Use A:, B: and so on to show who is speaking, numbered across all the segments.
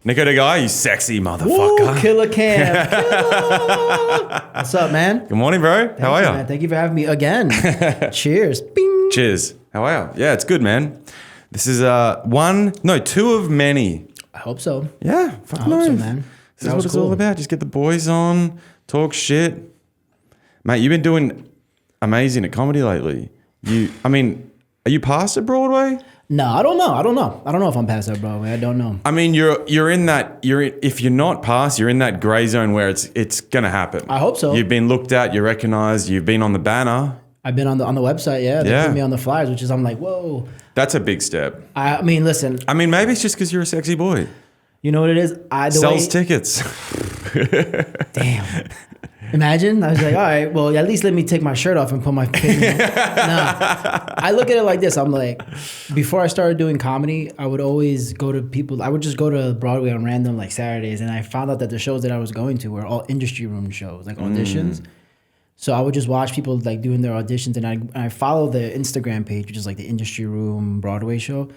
A: Niko the guy, you sexy motherfucker.
B: Woo, killer Cam. Killer. What's up, man?
A: Good morning, bro. How are you?
B: Man. Thank you for having me again. Cheers. Bing.
A: Cheers. How are you? Yeah, it's good, man. This is two of many.
B: I hope so.
A: Yeah, fuck
B: I hope so, man.
A: This is what it's all about. Just get the boys on, talk shit. Mate, you've been doing amazing at comedy lately. Are you past at Broadway?
B: No, I don't know if I'm past that Broadway. I don't know.
A: I mean, if you're not past, you're in that gray zone where it's gonna happen.
B: I hope so.
A: You've been looked at, you're recognized, you've been on the banner.
B: I've been on the website, yeah. They put me on the flyers, which is I'm like, whoa.
A: That's a big step.
B: I mean, listen.
A: I mean, maybe it's just because you're a sexy boy.
B: You know what it is?
A: Sells tickets.
B: Damn. Imagine. I was like, all right, well, at least let me take my shirt off and put my face on. Nah. I look at it like this. I'm like, before I started doing comedy, I would always go to people. I would just go to Broadway on random like Saturdays, and I found out that the shows that I was going to were all industry room shows, like auditions. So I would just watch people like doing their auditions, and I follow the Instagram page, which is like the industry room Broadway show.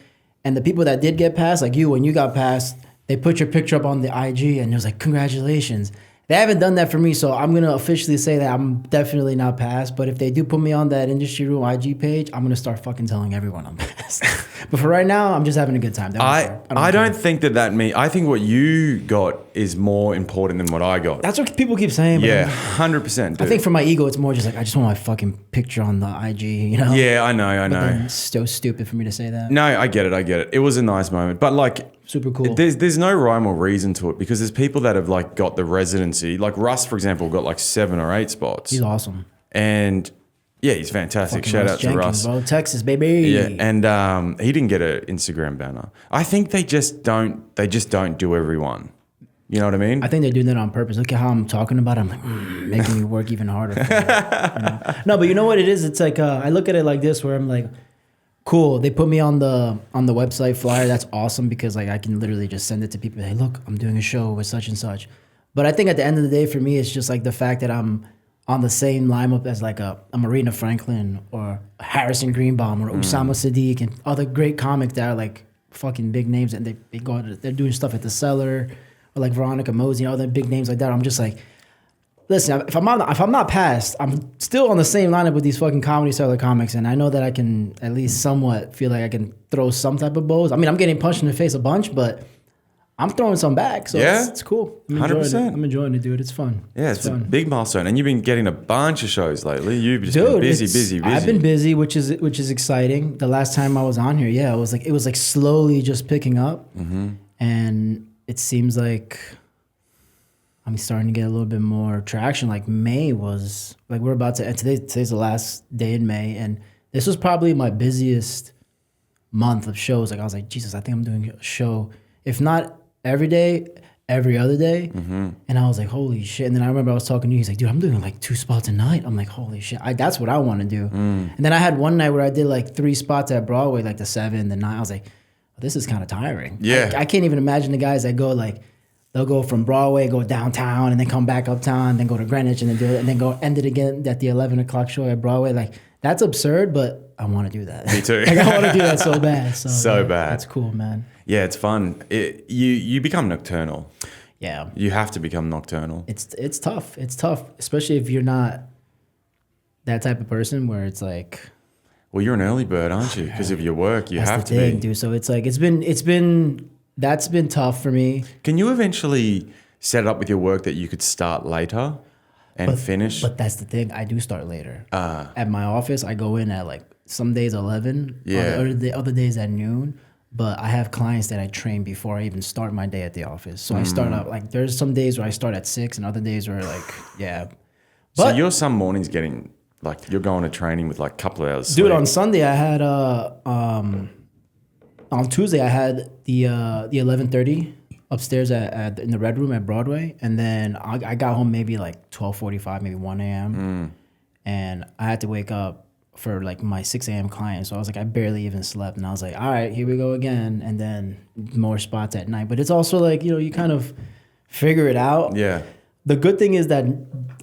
B: And the people that did get passed, like you, when you got passed, they put your picture up on the IG, and it was like, congratulations. They haven't done that for me, so I'm going to officially say that I'm definitely not passed. But if they do put me on that industry room IG page, I'm going to start fucking telling everyone I'm passed. But for right now, I'm just having a good time.
A: I don't think that means... I think what you got is more important than what I got.
B: That's what people keep saying.
A: Yeah, 100%. Dude.
B: I think for my ego, it's more just like, I just want my fucking picture on the IG, you know?
A: Yeah, I know.
B: It's so stupid for me to say that.
A: No, I get it. It was a nice moment. But like...
B: Super cool.
A: There's no rhyme or reason to it because there's people that have like got the residency. Like Russ, for example, got like 7 or 8 spots.
B: He's awesome.
A: And yeah, he's fantastic.
B: Fucking
A: Shout
B: Russ
A: out
B: Jenkins,
A: to Russ.
B: Bro. Texas, baby.
A: Yeah, and he didn't get an Instagram banner. I think they just don't do everyone. You know what I mean?
B: I think they're doing that on purpose. Look at how I'm talking about it. I'm like, making me work even harder. For you know? No, but you know what it is? It's like, I look at it like this where I'm like, cool. They put me on the website flyer. That's awesome because like I can literally just send it to people. Hey, look, I'm doing a show with such and such. But I think at the end of the day, for me, it's just like the fact that I'm on the same lineup as like a Marina Franklin or a Harrison Greenbaum or Usama Sadiq and other great comics that are like fucking big names, and they're doing stuff at the Cellar or like Veronica Mosey and other big names like that. I'm just like, listen, if I'm not passed, I'm still on the same lineup with these fucking Comedy Cellar comics, and I know that I can at least somewhat feel like I can throw some type of bows. I mean, I'm getting punched in the face a bunch, but I'm throwing some back, so it's cool.
A: 100%.
B: I'm enjoying it, dude. It's fun.
A: Yeah, it's fun. A big milestone, and you've been getting a bunch of shows lately. You've just been busy.
B: I've been busy, which is exciting. The last time I was on here, it was like slowly just picking up, and it seems like I'm starting to get a little bit more traction. Like May was like we're about to. And today's the last day in May, and this was probably my busiest month of shows. Like I was like, Jesus, I think I'm doing a show, if not every day, every other day. And I was like, holy shit. And then I remember I was talking to you. He's like, dude, I'm doing like 2 spots a night. I'm like, holy shit. That's what I want to do. And then I had one night where I did like 3 spots at Broadway, like the 7, the 9. I was like, this is kind of tiring.
A: Yeah.
B: I can't even imagine the guys that go like, they'll go from Broadway, go downtown, and then come back uptown, then go to Greenwich, and then do it, and then go end it again at the 11 o'clock show at Broadway. Like, that's absurd, but I want to do that.
A: Me too.
B: Like, I want to do that so bad. So
A: bad.
B: That's cool, man.
A: Yeah, it's fun. You become nocturnal.
B: Yeah.
A: You have to become nocturnal.
B: It's tough. It's tough, especially if you're not that type of person where it's like...
A: Well, you're an early bird, aren't you? Because of your work, you have to be.
B: Dude. So it's like, that's been tough for me.
A: Can you eventually set it up with your work that you could start later and finish?
B: But that's the thing. I do start later. At my office, I go in at like some days 11. Yeah. Other days at noon. But I have clients that I train before I even start my day at the office. So I start out like there's some days where I start at 6 and other days where like, yeah.
A: But, so you're some mornings getting like you're going to training with like a couple of hours sleep.
B: Dude, on Sunday I had on Tuesday I had the 11:30 upstairs in the Red Room at Broadway, and then I got home maybe like 12:45, maybe 1 a.m. And I had to wake up for like my 6 a.m. client, so I was like I barely even slept, and I was like, all right, here we go again, and then more spots at night. But it's also like, you know, you kind of figure it out.
A: Yeah.
B: The good thing is that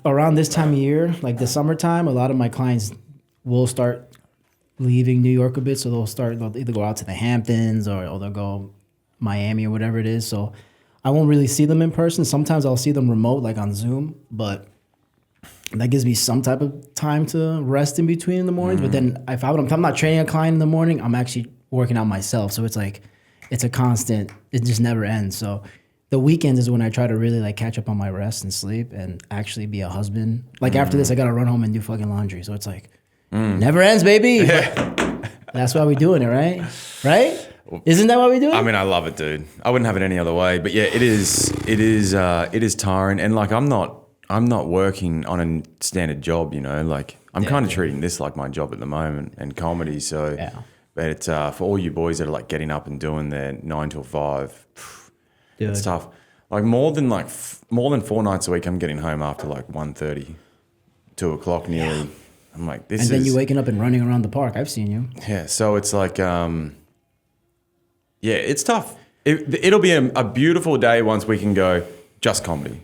B: around this time of year, like the summertime, a lot of my clients will start leaving New York a bit. So they'll either go out to the Hamptons or they'll go Miami or whatever it is. So I won't really see them in person. Sometimes I'll see them remote, like on Zoom, but that gives me some type of time to rest in between in the mornings. But then if I'm not training a client in the morning, I'm actually working out myself. So it's like, it's a constant, it just never ends. So the weekends is when I try to really like catch up on my rest and sleep and actually be a husband. Like after this, I got to run home and do fucking laundry. So it's like, never ends, baby. That's why we're doing it, right? Right? Isn't that why we do it?
A: I mean, I love it, dude. I wouldn't have it any other way. But yeah, it is tiring. And like, I'm not working on a standard job, you know, like I'm kind of treating this like my job at the moment and comedy. So, but for all you boys that are like getting up and doing their 9 till 5, it's tough. Like more than 4 nights a week, I'm getting home after like 1:30, 2 o'clock nearly. Yeah. I'm like, this is.
B: And then you're waking up and running around the park. I've seen you.
A: Yeah. So it's like, yeah, it's tough. It'll be a beautiful day once we can go just comedy.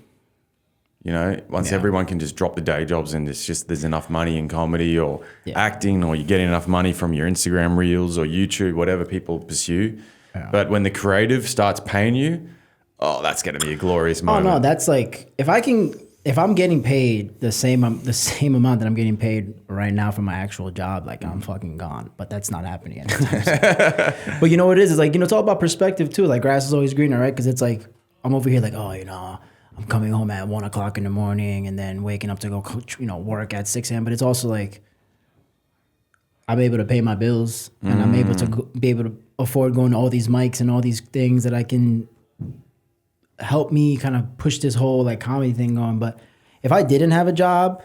A: You know, once everyone can just drop the day jobs and it's just there's enough money in comedy or acting, or you're getting enough money from your Instagram reels or YouTube, whatever people pursue. Yeah. But when the creative starts paying you, that's going to be a glorious moment.
B: Oh no, that's like if I'm getting paid the same amount that I'm getting paid right now for my actual job, like I'm fucking gone. But that's not happening anytime soon. But you know what it is? It's like, you know, it's all about perspective too. Like grass is always greener, right? Because it's like I'm over here like, oh, you know, I'm coming home at 1 o'clock in the morning and then waking up to go, you know, work at 6 a.m. But it's also like I'm able to pay my bills and I'm able to be able to afford going to all these mics and all these things that I can help me kind of push this whole like comedy thing going. But if I didn't have a job,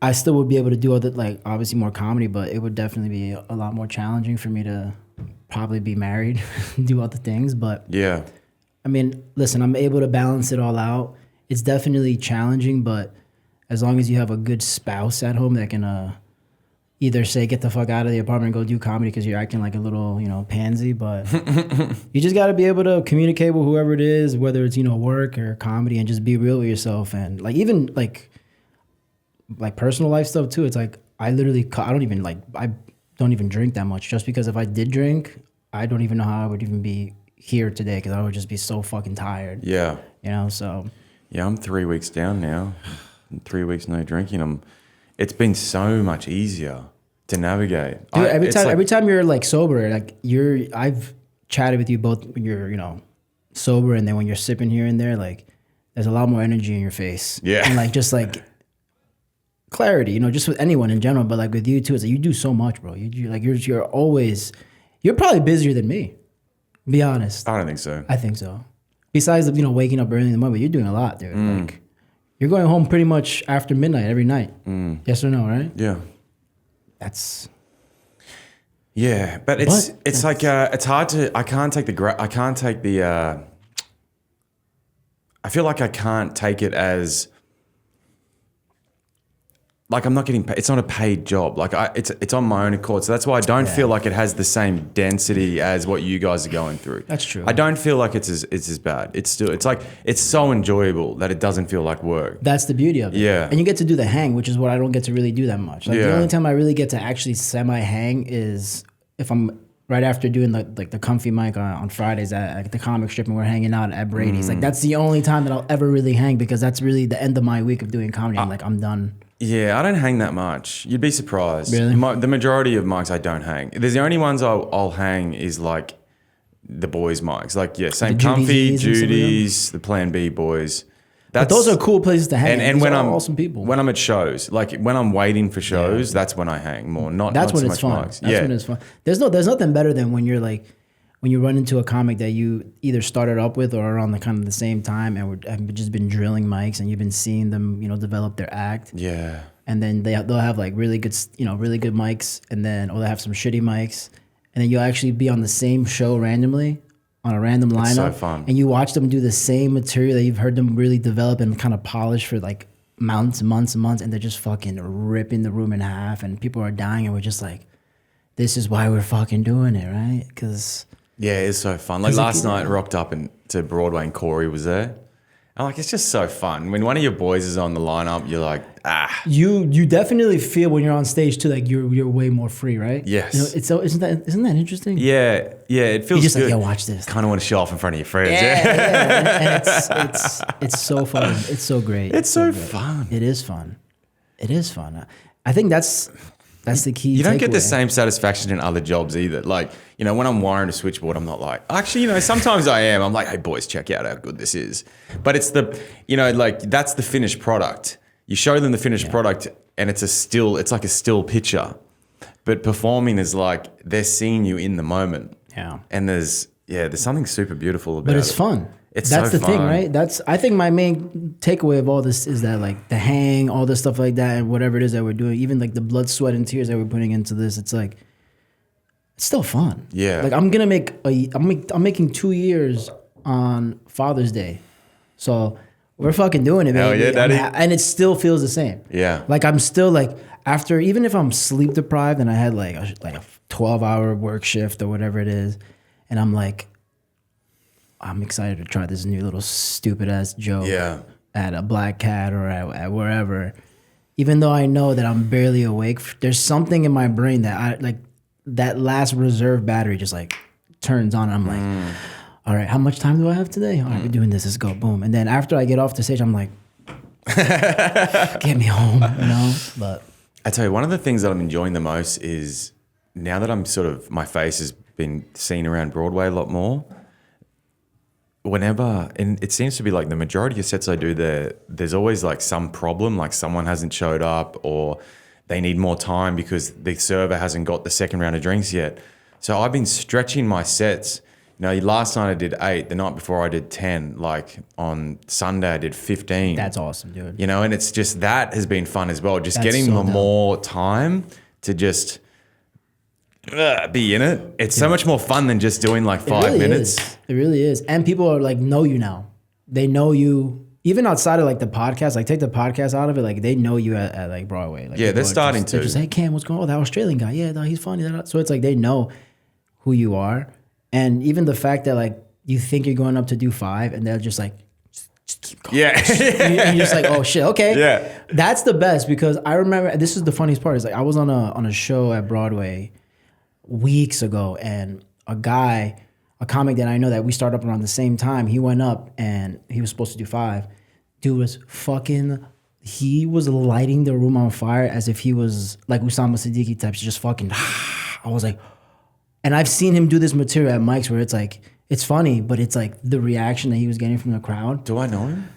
B: I still would be able to do other, like obviously more comedy, but it would definitely be a lot more challenging for me to probably be married, do other things. But
A: yeah.
B: I mean, listen, I'm able to balance it all out. It's definitely challenging, but as long as you have a good spouse at home that can either say, get the fuck out of the apartment and go do comedy because you're acting like a little, you know, pansy, but you just got to be able to communicate with whoever it is, whether it's, you know, work or comedy, and just be real with yourself. And like, even like personal life stuff too. It's like, I don't even drink that much, just because if I did drink, I don't even know how I would even be here today, because I would just be so fucking tired. Yeah. You know, so.
A: Yeah, I'm 3 weeks down now. 3 weeks no drinking. It's been so much easier to navigate.
B: Dude, every time you're like sober, like I've chatted with you both when you're, you know, sober, and then when you're sipping here and there, like there's a lot more energy in your face. Yeah. And like just like clarity, you know, just with anyone in general, but like with you too, it's like you do so much, bro. You're probably busier than me. Be honest.
A: I don't think so.
B: I think so. Besides, you know, waking up early in the morning, you're doing a lot, dude. Like, you're going home pretty much after midnight every night. Yes or no, right?
A: Yeah.
B: That's.
A: Yeah, but it's like it's hard to. I feel like I can't take it as. Like I'm not getting paid. It's not a paid job. Like it's on my own accord. So that's why I don't feel like it has the same density as what you guys are going through.
B: That's true.
A: I don't feel like it's as bad. It's like it's so enjoyable that it doesn't feel like work.
B: That's the beauty of it.
A: Yeah.
B: And you get to do the hang, which is what I don't get to really do that much. Like the only time I really get to actually semi-hang is if I'm right after doing the comfy mic on Fridays at the comic strip and we're hanging out at Brady's. Like that's the only time that I'll ever really hang, because that's really the end of my week of doing comedy. I'm done.
A: Yeah, I don't hang that much. You'd be surprised.
B: Really?
A: The majority of mics I don't hang. There's the only ones I'll hang is like the boys' mics. Like, yeah, same Comfy, Judy's, the Plan B boys.
B: But those are cool places to hang.
A: And when I'm
B: awesome people.
A: When I'm at shows, like when I'm waiting for shows, that's when I hang more. That's when it's fun. That's when it's fun.
B: There's nothing better than when you're like, when you run into a comic that you either started up with or around the kind of the same time, and have just been drilling mics, and you've been seeing them, you know, develop their act.
A: Yeah.
B: And then they'll have like really good mics, and then they have some shitty mics, and then you'll actually be on the same show randomly on a random lineup. It's so
A: fun.
B: And you watch them do the same material that you've heard them really develop and kind of polish for like months, and they're just fucking ripping the room in half, and people are dying, and we're just like, this is why we're fucking doing it, right? Because
A: yeah, it's so fun. Like last night, rocked up to Broadway, and Corey was there. I'm like, it's just so fun. When one of your boys is on the lineup, you're like, ah.
B: You definitely feel when you're on stage too, like you're way more free, right?
A: Yes.
B: You know, it's so isn't that interesting?
A: Yeah, it feels
B: You're just
A: good.
B: like, yo, watch this.
A: Kind of want to show off in front of your friends.
B: Yeah. And it's so fun. It's so great.
A: It's so
B: great.
A: fun.
B: It is fun. It is fun. I think that's the key.
A: You don't get the
B: takeaway.
A: same satisfaction in other jobs either. Like, you know, when I'm wiring a switchboard, I'm not like, actually, you know, sometimes I am. I'm like, hey, boys, check out how good this is. But it's the, you know, like that's the finished product. You show them the finished product and it's like a still picture. But performing is like they're seeing you in the moment.
B: Yeah.
A: And there's something super beautiful about it.
B: But it's fun.
A: It's
B: That's
A: so
B: the thing,
A: fun.
B: right? I think my main takeaway of all this is that like the hang, all this stuff like that, and whatever it is that we're doing, even like the blood, sweat, and tears that we're putting into this, it's like it's still fun.
A: Yeah.
B: Like I'm making 2 years on Father's Day, so we're fucking doing it,
A: Hell
B: baby.
A: yeah, daddy.
B: And it still feels the same.
A: Yeah.
B: Like I'm still like after, even if I'm sleep deprived and I had like a 12-hour work shift or whatever it is, and I'm like, I'm excited to try this new little stupid ass joke at a Black Cat or at wherever. Even though I know that I'm barely awake, there's something in my brain that I like, that last reserve battery just like turns on. And I'm like, all right, how much time do I have today? All right, we're doing this. Let's go. Boom. And then after I get off the stage, I'm like, get me home, you know? But
A: I tell you, one of the things that I'm enjoying the most is now that I'm sort of, my face has been seen around Broadway a lot more. Whenever, and it seems to be like the majority of sets I do there's always like some problem, like someone hasn't showed up or they need more time because the server hasn't got the second round of drinks yet. So I've been stretching my sets. You know, last night I did 8, the night before I did 10, like on Sunday I did 15.
B: that's awesome, dude.
A: You know, and it's just, that has been fun as well. Just
B: That's
A: getting
B: so dope.
A: more time to just be in it. It's so much more fun than just doing like 5
B: really
A: minutes.
B: is. It really is. And people are like, know you now. They know you, even outside of like the podcast, like take the podcast out of it, like they know you at like Broadway. Like
A: Yeah, they're
B: people are
A: starting
B: They're
A: to.
B: just, hey, Cam, what's going on? Oh, that Australian guy. Yeah, no, he's funny. So it's like they know who you are. And even the fact that like you think you're going up to do 5 and they're just like, just keep going.
A: Yeah.
B: And you're just like, oh shit, okay.
A: Yeah.
B: That's the best because I remember, this is the funniest part, is like I was on a show at Broadway weeks ago and a comic that I know that we started up around the same time, he went up and he was supposed to do 5. Dude was he was lighting the room on fire as if he was like Usama Siddiqui types, just fucking, I was like, and I've seen him do this material at mics where it's like, it's funny, but it's like the reaction that he was getting from the crowd.
A: Do I know him?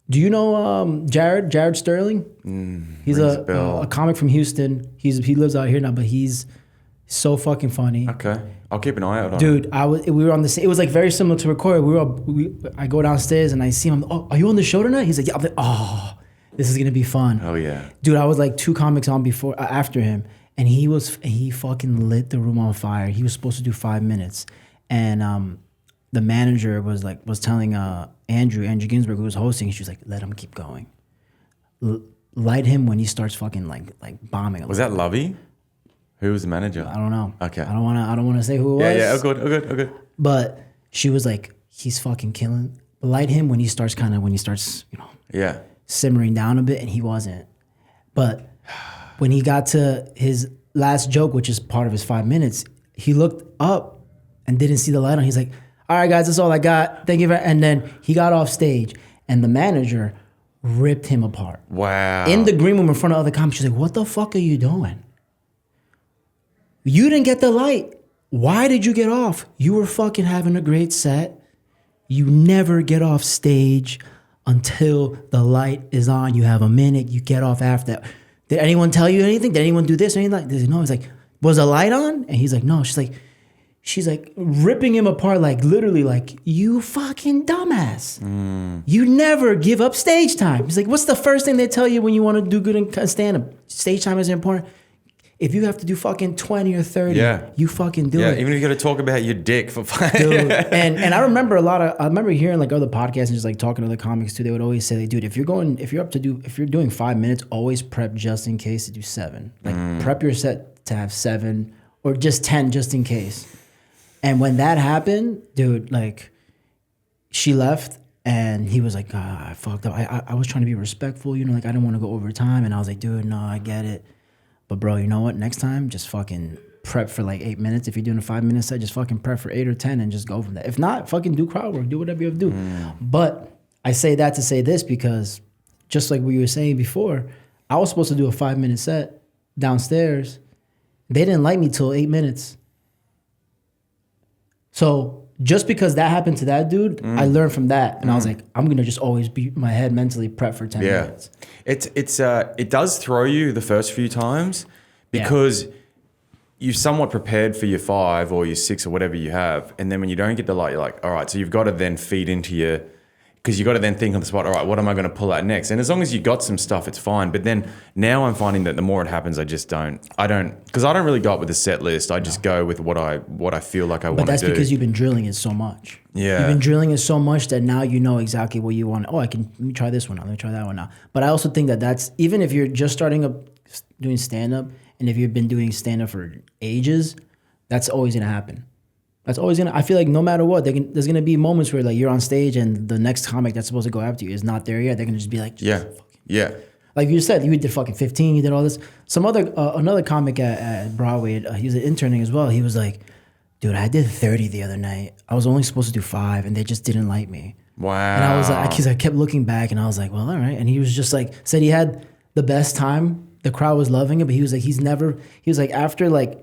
B: Do you know Jared Sterling? He's
A: rings a bell.
B: a comic from Houston. He lives out here now, but he's so fucking funny.
A: Okay. I'll keep an eye out on him.
B: Dude, we were on the same, it was like very similar to record. I go downstairs and I see him. Oh, are you on the show tonight? He's like, yeah. I'm like, oh, this is gonna be fun.
A: Oh yeah.
B: Dude, I was like 2 comics on after him, and he fucking lit the room on fire. He was supposed to do 5 minutes, and the manager was telling Andrew Ginsberg, who was hosting, she was like, let him keep going. Light him when he starts fucking like bombing.
A: Was that Lovey? Who was the manager?
B: I don't know.
A: Okay.
B: I don't wanna say who it was.
A: Yeah. Oh good.
B: But she was like, he's fucking killing. Light him when he starts, you know,
A: Yeah.
B: simmering down a bit, and he wasn't. But when he got to his last joke, which is part of his 5 minutes, he looked up and didn't see the light on. He's like, all right, guys, that's all I got. Thank you. And then he got off stage, and the manager ripped him apart.
A: Wow.
B: In the green room in front of other comics. She's like, what the fuck are you doing? You didn't get the light. Why did you get off? You were fucking having a great set. You never get off stage until the light is on. You have a minute. You get off after that. Did anyone tell you anything? Did anyone do this or anything like this? No. He's like, was the light on? And he's like, no. She's like ripping him apart, like literally like, you fucking dumbass. You never give up stage time. He's like, what's the first thing they tell you when you want to do good in stand-up? Stage time is important. If you have to do fucking 20 or 30, you fucking do it.
A: Even if you got to talk about your dick for 5.
B: Dude. And I remember I remember hearing like other podcasts and just like talking to other comics too. They would always say, like, dude, if you're doing 5 minutes, always prep just in case to do 7. Like prep your set to have 7 or just 10 just in case. And when that happened, dude, like she left. And he was like, I fucked up. I was trying to be respectful, you know, like I didn't want to go overtime. And I was like, dude, no, I get it. But bro, you know what? Next time, just fucking prep for like 8 minutes. If you're doing a 5-minute set, just fucking prep for 8 or 10 and just go from that. If not, fucking do crowd work, do whatever you have to do. But I say that to say this because just like we were saying before, I was supposed to do a 5-minute set downstairs. They didn't like me till 8 minutes. So just because that happened to that dude, I learned from that, and I was like, I'm gonna just always be my head mentally prep for 10 minutes.
A: It does throw you the first few times because you've somewhat prepared for your 5 or your 6 or whatever you have, and then when you don't get the light, you're like, all right, so you've got to then feed into your. Because you got to then think on the spot, all right, what am I going to pull out next? And as long as you got some stuff, it's fine. But then now I'm finding that the more it happens, because I don't really go up with a set list. I just go with what I feel like I want to do.
B: But that's because you've been drilling it so much.
A: Yeah.
B: You've been drilling it so much that now you know exactly what you want. Oh, let me try this one now. Let me try that one now. But I also think that's, even if you're just starting up doing stand-up, and if you've been doing stand-up for ages, that's always going to happen. That's always gonna. I feel like no matter what, there's gonna be moments where like you're on stage and the next comic that's supposed to go after you is not there yet. They're gonna just be like,
A: yeah.
B: Like you said, you did fucking 15. You did all this. Some other another comic at Broadway. He was interning as well. He was like, dude, I did 30 the other night. I was only supposed to do 5, and they just didn't like me.
A: Wow.
B: And I was like, because I kept looking back, and I was like, well, all right. And he was just like, said he had the best time. The crowd was loving it, but he was like, he was like after like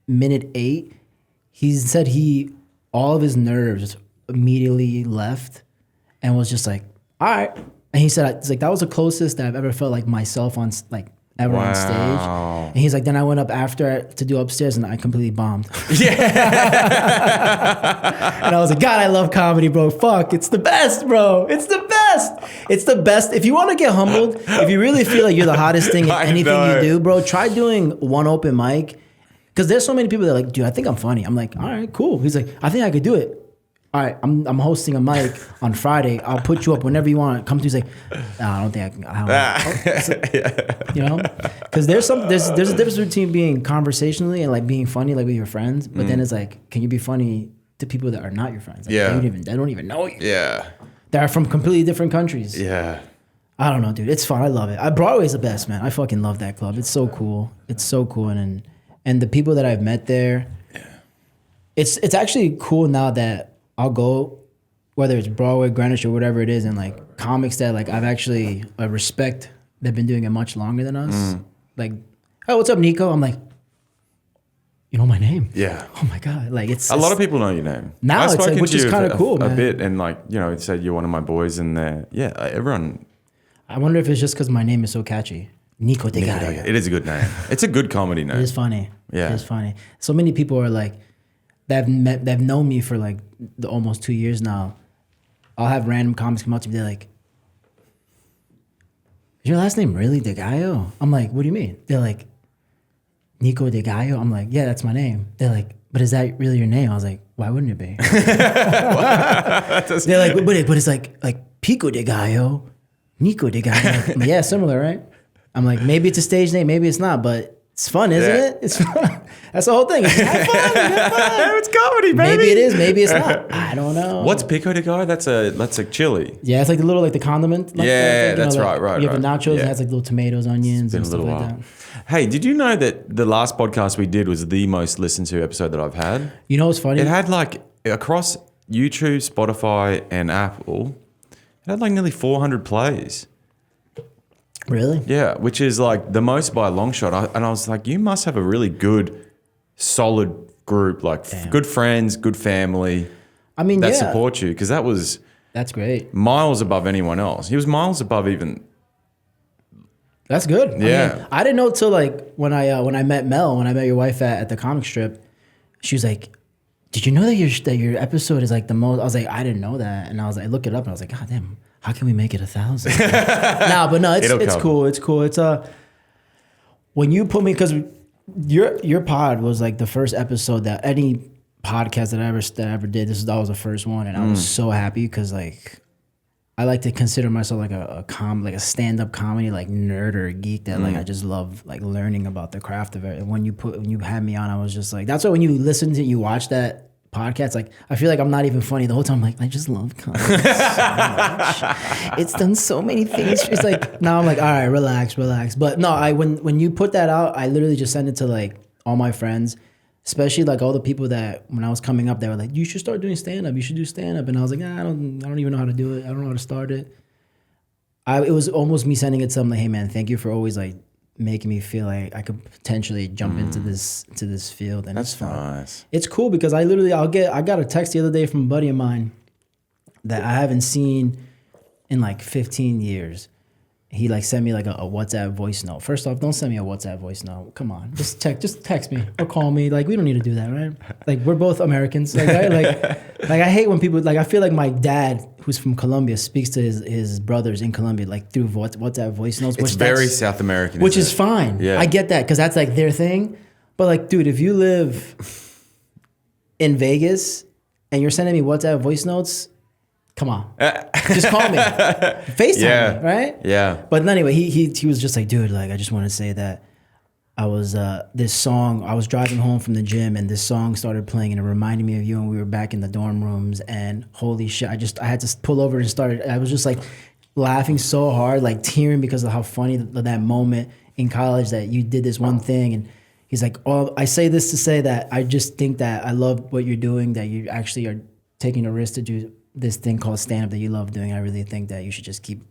B: minute 8. He said all of his nerves immediately left and was just like, all right. And he said, it's like, that was the closest that I've ever felt like myself on like ever on stage. And he's like, then I went up after to do upstairs and I completely bombed. Yeah. And I was like, God, I love comedy, bro. Fuck, it's the best, bro. It's the best. It's the best. If you want to get humbled, if you really feel like you're the hottest thing in anything you do, bro, try doing one open mic. Because there's so many people that are like, dude, I think I'm funny. I'm like, all right, cool. He's like, I think I could do it. All right, I'm hosting a mic on Friday. I'll put you up whenever you want. Come to. He's like, no, I don't think I can. You know, because there's a difference between being conversationally and like being funny, like with your friends. But then it's like, can you be funny to people that are not your friends? Like, they don't even know you.
A: Yeah,
B: they're from completely different countries.
A: Yeah,
B: I don't know, dude. It's fun. I love it. Broadway's the best, man. I fucking love that club. It's so cool. It's so cool, and the people that I've met there, it's actually cool now that I'll go, whether it's Broadway, Greenwich, or whatever it is, and like comics that like I've actually respect. They've been doing it much longer than us. Like, oh, what's up, Niko? I'm like, you know my name?
A: Yeah.
B: Oh my god, like it's
A: a lot of people know your name.
B: Now
A: I've
B: it's like, which is kind of cool, man.
A: A bit, and like it said you're one of my boys, and everyone.
B: I wonder if it's just because my name is so catchy. Niko de Gallo.
A: It is a good name. It's a good comedy name.
B: It is funny.
A: Yeah.
B: It is funny. So many people are like, they've known me for like almost 2 years now. I'll have random comics come up to me. They're like, is your last name really de Gallo? I'm like, what do you mean? They're like, Niko de Gallo? I'm like, yeah, that's my name. They're like, but is that really your name? I was like, why wouldn't it be? They're like, but it's like Pico de Gallo, Niko de Gallo. I'm like, yeah, similar, right? I'm like, maybe it's a stage name, maybe it's not, but it's fun, isn't it? It's fun. That's the whole thing. It's have fun.
A: It's comedy, baby.
B: Maybe it is, maybe it's not. I don't know.
A: What's pico de gallo? That's a chili.
B: Yeah, it's like the little the condiment. Like
A: that's right.
B: You have the nachos. It has like little tomatoes, onions, and stuff like that.
A: Hey, did you know that the last podcast we did was the most listened to episode that I've had?
B: You know what's funny?
A: It had like across YouTube, Spotify, and Apple, it had like nearly 400 plays.
B: Really?
A: Yeah, which is like the most by a long shot. And I was like, you must have a really good, solid group, like good friends, good family.
B: I mean,
A: that support you, because
B: that's great.
A: Miles above anyone else. He was miles above even.
B: That's good.
A: Yeah,
B: I mean, I didn't know till like when I met Mel, when I met your wife at the comic strip, she was like, "Did you know that your episode is like the most?" I was like, "I didn't know that," and I was like, I looked it up, and I was like, "God damn." How can we make it 1,000? It's cool. It's cool. It's when you put me, because your pod was like the first episode that any podcast that I ever did. That was the first one, and I was so happy because like I like to consider myself like a stand-up comedy like nerd or a geek that like I just love like learning about the craft of it. And when you had me on, I was just like, that's why when you watch that podcasts, like I feel like I'm not even funny the whole time. I'm like, I just love comedy so much. It's done so many things. It's like now I'm like, all right, relax. But no, when you put that out, I literally just send it to like all my friends, especially like all the people that when I was coming up, they were like, you should start doing stand up. You should do stand up. And I was like, I don't even know how to do it. I don't know how to start it. It was almost me sending it to them like, hey man, thank you for always like making me feel like I could potentially jump into this field, and
A: That's
B: it's fun.
A: nice.
B: It's cool because I got a text the other day from a buddy of mine that I haven't seen in like 15 years. He like sent me like a WhatsApp voice note. First off, don't send me a WhatsApp voice note. Come on, just text me or call me. Like we don't need to do that, right? Like we're both Americans. Like right? like I hate when people like. I feel like my dad, who's from Colombia, speaks to his brothers in Colombia like through WhatsApp voice notes.
A: It's very South American,
B: which is fine.
A: Yeah,
B: I get that because that's like their thing. But like, dude, if you live in Vegas and you're sending me WhatsApp voice notes. Come on, just call me, FaceTime me, right?
A: Yeah.
B: But anyway, he was just like, dude, like I just want to say that I was this song. I was driving home from the gym, and this song started playing, and it reminded me of you. And we were back in the dorm rooms, and holy shit, I had to pull over and start. I was just like laughing so hard, like tearing because of how funny that moment in college that you did this one thing. And he's like, oh, I say this to say that I just think that I love what you're doing. That you actually are taking a risk to do this thing called stand-up that you love doing. I really think that you should just keep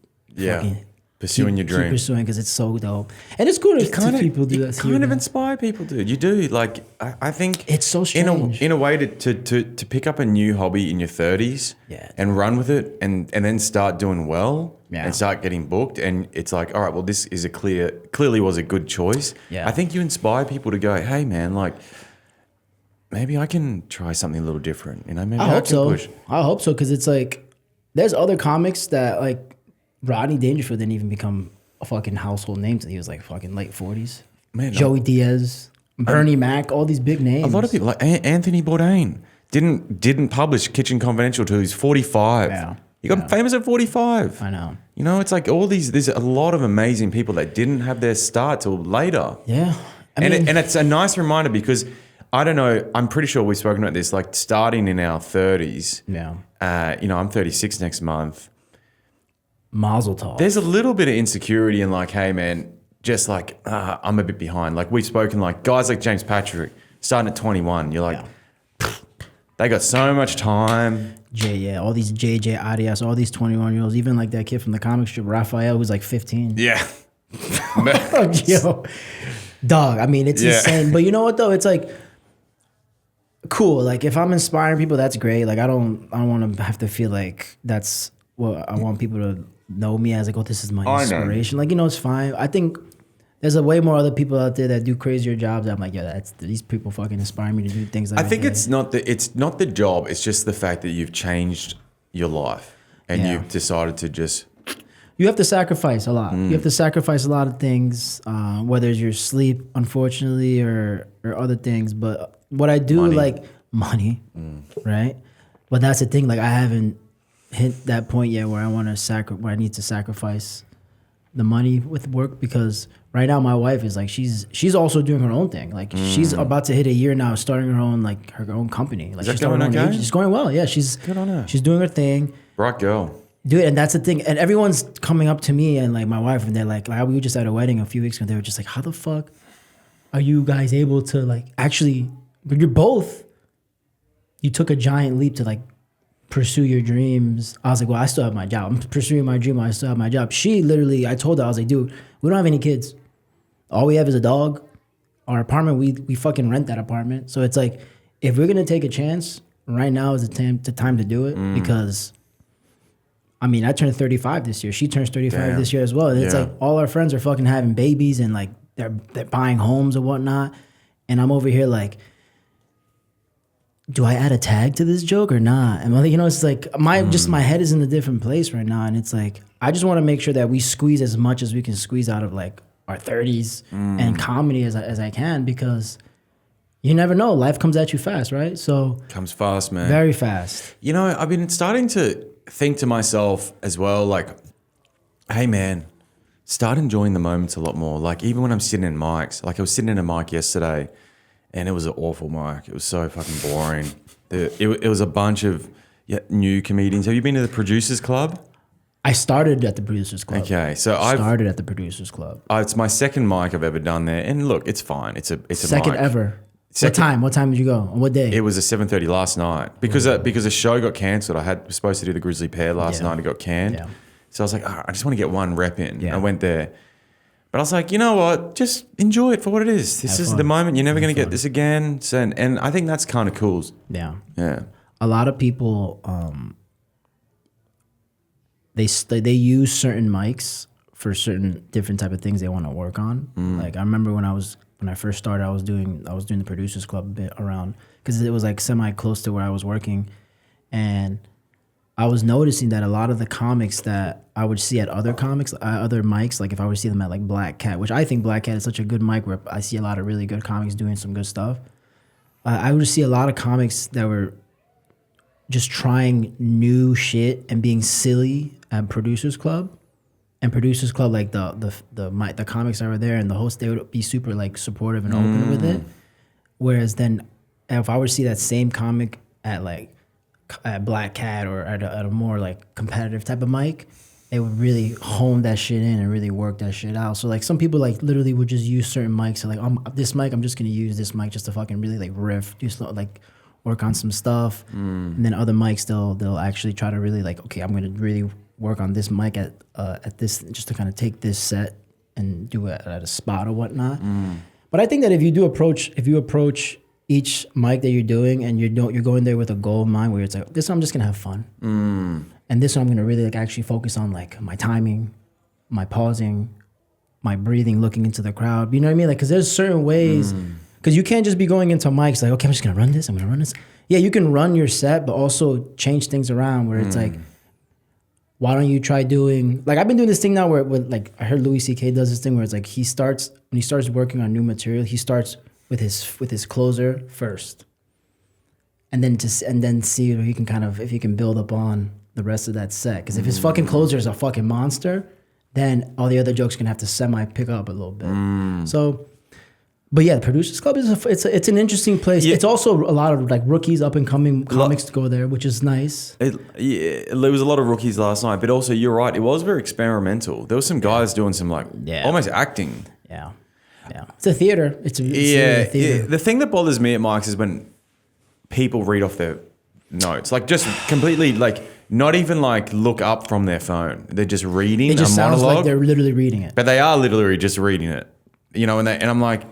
A: pursuing your dream.
B: Keep pursuing because it's so dope. And it's cool to people do that.
A: You kind of inspire people, dude. You do. Like, I think
B: it's so strange.
A: In a way to pick up a new hobby in your 30s and run with it and then start doing well and start getting booked. And it's like, all right, well, this is clearly was a good choice. Yeah. I think you inspire people to go, hey, man, like, maybe I can try something a little different. You know, maybe I
B: hope
A: can
B: so.
A: push.
B: I hope so because it's like there's other comics that like Rodney Dangerfield didn't even become a fucking household name until he was like fucking late 40s. Man, Joey Diaz, Bernie Mac, all these big names.
A: A lot of people like Anthony Bourdain didn't publish Kitchen Confidential till he was 45. Yeah. He got famous at 45.
B: I know.
A: You know, it's like all these. There's a lot of amazing people that didn't have their start till later.
B: Yeah,
A: and it's a nice reminder because. I don't know. I'm pretty sure we've spoken about this. Like starting in our 30s. Yeah. You know, I'm 36 next month.
B: Mazel tov.
A: There's a little bit of insecurity in like, hey man, just like I'm a bit behind. Like we've spoken like guys like James Patrick starting at 21. You're like, they got so much time.
B: All these JJ Arias, all these 21-year-olds, even like that kid from the comic strip, Raphael, who's like 15.
A: Yeah.
B: Yo, dog. I mean, it's insane. But you know what though? It's like. Cool. Like if I'm inspiring people, that's great. Like I don't want to have to feel like that's what I want people to know me as. Like, oh, this is my inspiration. Like, you know, it's fine. I think there's a way more other people out there that do crazier jobs. I'm like, yeah, these people fucking inspire me to do things. Like
A: I think it's not the job. It's just the fact that you've changed your life and you've decided to just.
B: You have to sacrifice a lot. You have to sacrifice a lot of things, whether it's your sleep, unfortunately, or other things. But what I do, like money, right? But that's the thing. Like I haven't hit that point yet where I want to where I need to sacrifice the money with work because right now my wife is like she's also doing her own thing. Like she's about to hit a year now, starting her own company. Like she's going okay? It's going well. Yeah, she's good on her. She's doing her thing.
A: Bright girl.
B: Dude, and that's the thing. And everyone's coming up to me and like my wife, and they're like we were just at a wedding a few weeks ago. They were just like, how the fuck are you guys able to like actually? But you took a giant leap to like pursue your dreams. I was like, well, I still have my job. I'm pursuing my dream. I still have my job. She literally, I told her, I was like, dude, we don't have any kids. All we have is a dog. Our apartment, we fucking rent that apartment. So it's like, if we're going to take a chance, right now is the time to do it because, I mean, I turned 35 this year. She turns 35 this year as well. And it's like all our friends are fucking having babies and like they're buying homes and whatnot. And I'm over here like, do I add a tag to this joke or not? And you know, it's like my head is in a different place right now. And it's like, I just want to make sure that we squeeze as much as we can squeeze out of like our 30s and comedy as I can, because you never know. Life comes at you fast, right? So
A: comes fast, man.
B: Very fast.
A: You know, I've been starting to think to myself as well, like, hey man, start enjoying the moments a lot more. Like even when I'm sitting in mics, like I was sitting in a mic yesterday and it was an awful mic. It was so fucking boring. It was a bunch of new comedians. Have you been to the Producers Club?
B: I started at the Producers Club.
A: Okay, so
B: I started at the Producers Club.
A: It's my second mic I've ever done there, and look, it's fine. It's a
B: second
A: mic.
B: ever.
A: Second,
B: What time did you go? On what day?
A: It was a 7:30 last night because a show got cancelled. Was supposed to do the Grizzly Pear last night. It got canned. Yeah. So I was like, I just want to get one rep in. Yeah. I went there. But I was like, you know what? Just enjoy it for what it is. This is the moment. You're never going to get this again. So, and I think that's kind of cool.
B: Yeah.
A: Yeah.
B: A lot of people, they use certain mics for certain different type of things they want to work on. Like I remember when I first started, I was doing the Producers Club a bit around because it was like semi close to where I was working, and I was noticing that a lot of the comics that I would see at other mics, like if I would see them at like Black Cat, which I think Black Cat is such a good mic where I see a lot of really good comics doing some good stuff. I would see a lot of comics that were just trying new shit and being silly at Producers Club. And Producers Club, like the comics that were there and the host, they would be super like supportive and open with it. Whereas then, if I were to see that same comic at Black Cat or at a more like competitive type of mic, they would really hone that shit in and really work that shit out. So like some people like literally would just use certain mics. So like this mic, I'm just gonna use this mic just to fucking really like riff, just like work on some stuff. And then other mics, they'll actually try to really like, okay, I'm gonna really work on this mic at this, just to kind of take this set and do it at a spot or whatnot. But I think that if you approach each mic that you're doing and you're going there with a goal in mind where it's like, this one I'm just gonna have fun, and this one I'm gonna really like actually focus on like my timing, my pausing, my breathing, looking into the crowd. You know what I mean? Like, because there's certain ways, because you can't just be going into mics like, okay, I'm just gonna run this. Yeah, you can run your set, but also change things around where it's like, why don't you try doing, like I've been doing this thing now where like I heard Louis C.K. does this thing where it's like when he starts working on new material, he starts with his closer first, and then see if he can build up on the rest of that set. Because if his fucking closer is a fucking monster, then all the other jokes can have to semi pick up a little bit. So. But yeah, the Producers Club it's an interesting place. Yeah. It's also a lot of like rookies, up and coming comics to go there, which is nice.
A: There was a lot of rookies last night, but also you're right, it was very experimental. There were some guys doing some like almost acting.
B: Yeah, it's a theater. It's a theater.
A: The thing that bothers me at Mike's is when people read off their notes, like just completely like not even like look up from their phone. They're just reading.
B: It just sounds like they're literally reading it,
A: but they are literally just reading it. You know, and I'm like,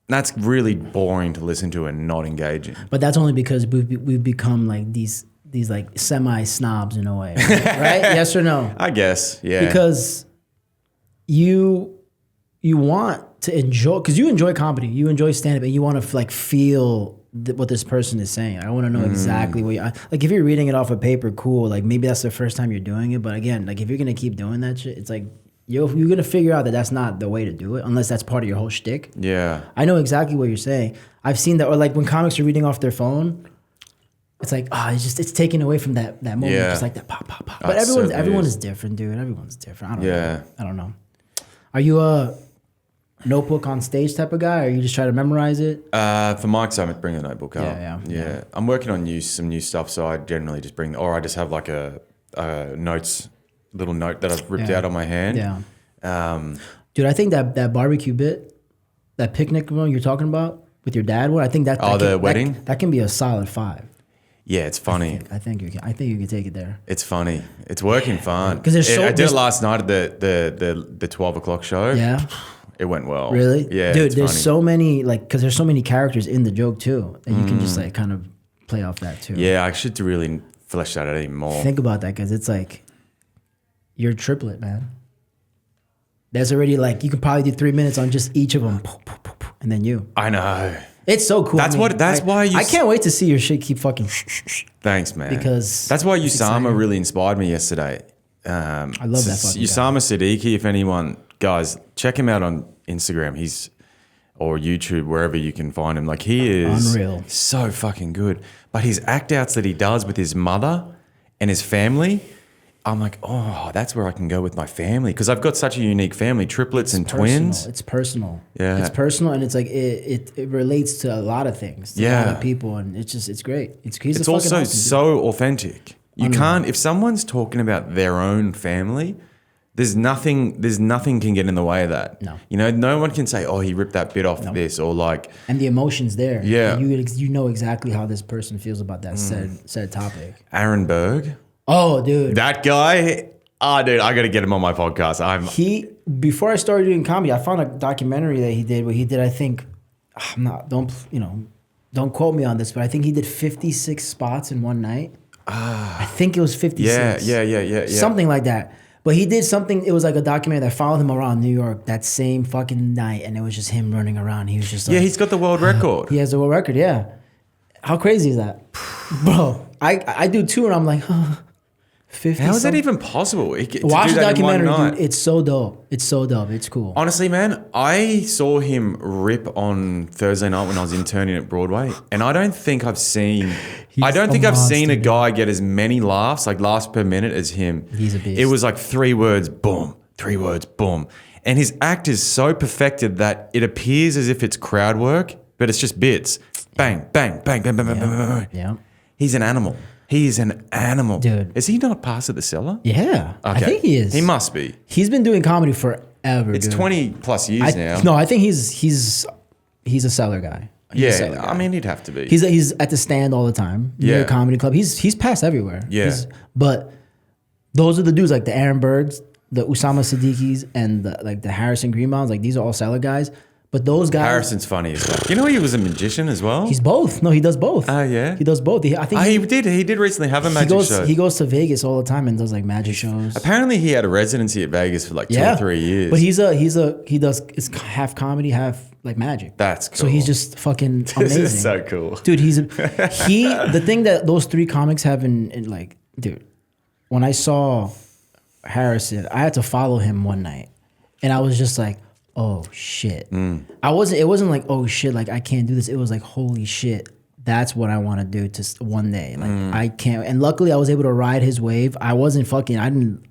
A: that's really boring to listen to and not engaging.
B: But that's only because we've become like these like semi snobs in a way, right? Yes or no?
A: I guess, yeah.
B: Because you want to enjoy, because you enjoy comedy, you enjoy stand up, and you want to like feel what this person is saying. I want to know exactly what like if you're reading it off of paper, cool. Like maybe that's the first time you're doing it, but again, like if you're gonna keep doing that shit, it's like. You're going to figure out that that's not the way to do it unless that's part of your whole shtick. Yeah. I know exactly what you're saying. I've seen that, or like when comics are reading off their phone, it's like, it's taken away from that moment. Yeah. Just like that pop, pop, pop. But everyone is different, dude. Everyone's different. I don't know. Are you a notebook on stage type of guy, or you just try to memorize it?
A: For Mike's, I bring a notebook out. Yeah. I'm working on some new stuff, so I generally just I just have like a little note that I've ripped out on my hand.
B: Yeah. Dude, I think that barbecue bit, that picnic one you're talking about with your dad one, I think
A: the wedding?
B: That can be a solid 5.
A: Yeah, it's funny.
B: I think you can take it there.
A: It's funny. It's working fun. Because I did it last night at the 12 o'clock show.
B: Yeah.
A: It went well.
B: Really?
A: Yeah.
B: Dude, there's so many, like, because there's so many characters in the joke too that you can just like kind of play off that too.
A: Yeah, I should really flesh that out even more.
B: Think about that, because it's like, you're a triplet, man. There's already like, you could probably do 3 minutes on just each of them, and then you.
A: I know.
B: It's so cool.
A: That's why
B: I can't wait to see your shit keep fucking.
A: Thanks, man.
B: Because
A: that's why Usama really inspired me yesterday.
B: I love that fucking
A: Usama Siddiqui. If anyone, guys, check him out on Instagram. Or YouTube, wherever you can find him. Like, he is
B: unreal.
A: So fucking good. But his act outs that he does with his mother and his family. I'm like, oh, that's where I can go with my family because I've got such a unique family, triplets and twins.
B: It's personal.
A: Yeah.
B: It's personal, and it's like it relates to a lot of things, to a lot of people, and it's great. He's
A: also so authentic. You can't, if someone's talking about their own family, there's nothing can get in the way of that.
B: No.
A: You know, no one can say, oh, he ripped that bit off this or like.
B: And the emotion's there.
A: Yeah.
B: You know exactly how this person feels about that said topic.
A: Aaron Berg.
B: Oh, dude.
A: That guy. Oh, dude, I got to get him on my podcast.
B: Before I started doing comedy, I found a documentary that he did where he did, I think, don't quote me on this, but I think he did 56 spots in one night. I think it was 56.
A: Yeah.
B: Something like that. But he did something, it was like a documentary that followed him around New York that same fucking night, and it was just him running around. He was just like...
A: Yeah, he's got the world record.
B: He has the world record, yeah. How crazy is that? Bro, I do too, and I'm like, 50.
A: How is that even possible?
B: Watch the documentary, dude. It's so dope. It's cool.
A: Honestly, man, I saw him rip on Thursday night when I was interning at Broadway, and I don't think I've seen a guy get as many laughs, like laughs per minute, as him.
B: He's a beast.
A: It was like 3 words, boom, 3 words, boom. And his act is so perfected that it appears as if it's crowd work, but it's just bits. Bang, bang, bang, bang, bang, bang, bang, bang.
B: Yeah.
A: He's an animal. He's an animal.
B: Dude.
A: Is he not past at the cellar?
B: Yeah.
A: Okay.
B: I think he is.
A: He must be.
B: He's been doing comedy forever.
A: It's
B: dude.
A: 20 plus years now.
B: No, I think he's a cellar guy.
A: I mean, he'd have to be.
B: He's at the Stand all the time.
A: Yeah.
B: Comedy club. He's passed everywhere.
A: Yeah.
B: But those are the dudes like the Aaron Bergs, the Usama Siddiquis, and the Harrison Greenbaums. Like these are all cellar guys. But those guys.
A: Harrison's funny as well. You know he was a magician as well?
B: He's both. No, he does both.
A: Oh, yeah?
B: He does both. I think
A: he did recently have a magic show.
B: He goes to Vegas all the time and does like magic shows.
A: Apparently he had a residency at Vegas for like 2 or 3 years.
B: But he does it's half comedy, half like magic.
A: That's cool.
B: So he's just fucking amazing.
A: This is so cool.
B: Dude, the thing that those 3 comics have in like, dude, when I saw Harrison, I had to follow him one night. And I was just like, oh shit. It wasn't like, oh shit, like I can't do this. It was like, holy shit, that's what I want to do to one day. Like I can't. And luckily I was able to ride his wave. I didn't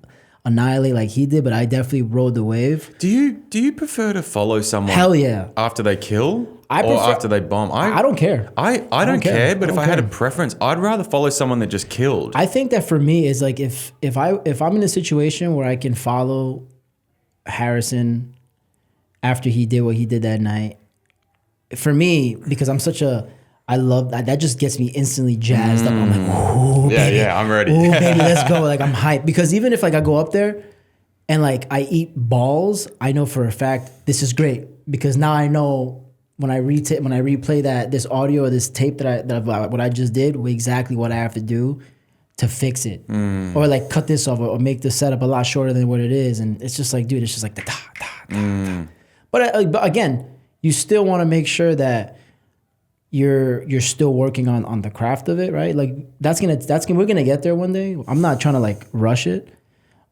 B: annihilate like he did, but I definitely rode the wave.
A: Do you prefer to follow someone?
B: Hell yeah.
A: After they kill or after they bomb?
B: I don't care.
A: I don't care, but if I had a preference, I'd rather follow someone that just killed.
B: I think that for me is like if I'm in a situation where I can follow Harrison after he did what he did that night, for me, because I love that just gets me instantly jazzed up. I'm like, oh, baby.
A: Yeah, I'm ready.
B: Oh, baby, let's go. Like, I'm hyped. Because even if like I go up there and like I eat balls, I know for a fact this is great. Because now I know when I replay this audio or this tape what I just did, exactly what I have to do to fix it. Or like cut this off or make the setup a lot shorter than what it is. And it's just like, dude, it's just like the da. But again, you still want to make sure that you're still working on the craft of it, right? Like we're gonna get there one day. I'm not trying to like rush it,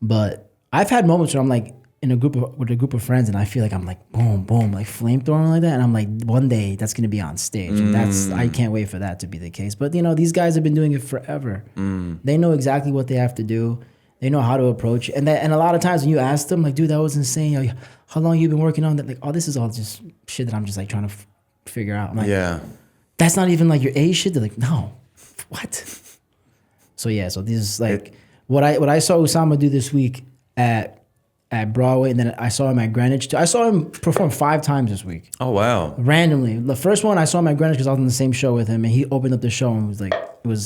B: but I've had moments where I'm like with a group of friends, and I feel like I'm like boom, boom, like flamethrowing like that, and I'm like one day that's gonna be on stage. And I can't wait for that to be the case. But these guys have been doing it forever. They know exactly what they have to do. They know how to approach it. And a lot of times when you ask them, like, dude, that was insane. How long you been working on that? Like, oh, this is all just shit that I'm just like trying to figure out. I'm like,
A: yeah.
B: That's not even like your A shit. They're like, no, what? So this is like what I saw Usama do this week at Broadway, and then I saw him at Greenwich too. I saw him perform 5 times this week.
A: Oh wow!
B: Randomly, the first one I saw him at Greenwich because I was on the same show with him, and he opened up the show and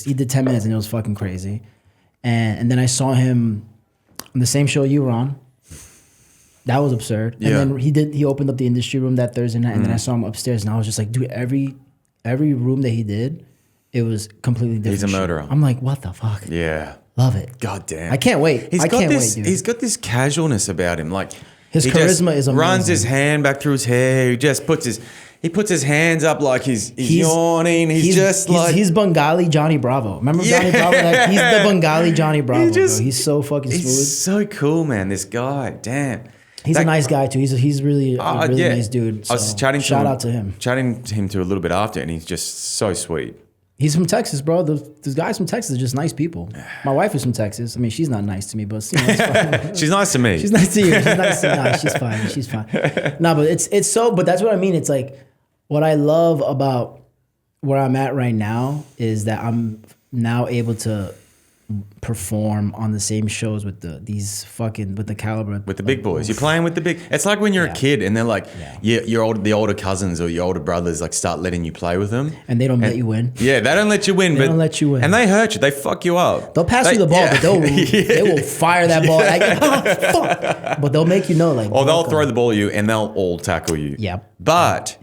B: he did 10 minutes and it was fucking crazy. And then I saw him on the same show you were on. That was absurd.
A: Yeah.
B: And then he opened up the industry room that Thursday night, and then I saw him upstairs, and I was just like, dude, every room that he did, it was completely different.
A: He's a murderer.
B: I'm like, what the fuck?
A: Yeah.
B: Love it.
A: God damn.
B: I can't wait. I can't wait, dude.
A: He's got this casualness about him. Like
B: his charisma is amazing.
A: Runs his hand back through his hair. He just puts his hands up like he's yawning. He's
B: Bengali Johnny Bravo. Remember Johnny Bravo? Like, he's the Bengali Johnny Bravo. He's so fucking smooth.
A: He's so cool, man. This guy, damn.
B: He's a nice guy too. He's really a really nice dude. So
A: I was chatting
B: shout out to him.
A: Chatting to him too a little bit after, and he's just so sweet.
B: He's from Texas, bro. Those guys from Texas are just nice people. My wife is from Texas. I mean, she's not nice to me, but it's fine.
A: She's nice to me.
B: She's nice to you. She's nice to me. No, she's fine. She's fine. No, but it's so. But that's what I mean. It's like what I love about where I'm at right now is that I'm now able to perform on the same shows with the caliber
A: with the big boys. You're playing with the big. It's like when you're a kid and they're like, the older cousins or your older brothers like start letting you play with them,
B: and they don't let you win.
A: Yeah, they don't let you win.
B: They don't let you win,
A: and they hurt you. They fuck you up.
B: They'll pass you the ball, but they will fire that ball. Like, oh, fuck. But they'll make you know, like,
A: or they'll throw the ball at you and they'll all tackle you.
B: Yep.
A: But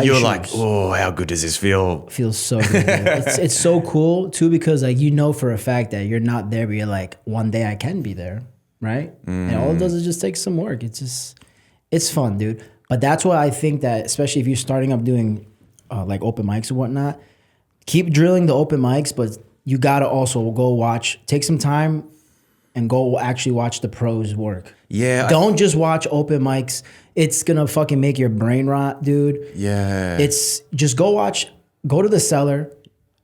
A: you're like,
B: shoes.
A: oh, how good does this feel?
B: Feels so good. It's so cool too, because like you know for a fact that you're not there, but you're like, one day I can be there, right? And all it does is just take some work. It's fun, dude. But that's why I think that, especially if you're starting up doing like open mics or whatnot, keep drilling the open mics, but you gotta also take some time and go actually watch the pros work.
A: Yeah.
B: Don't just watch open mics. It's gonna fucking make your brain rot, dude.
A: Yeah.
B: It's just go to the cellar.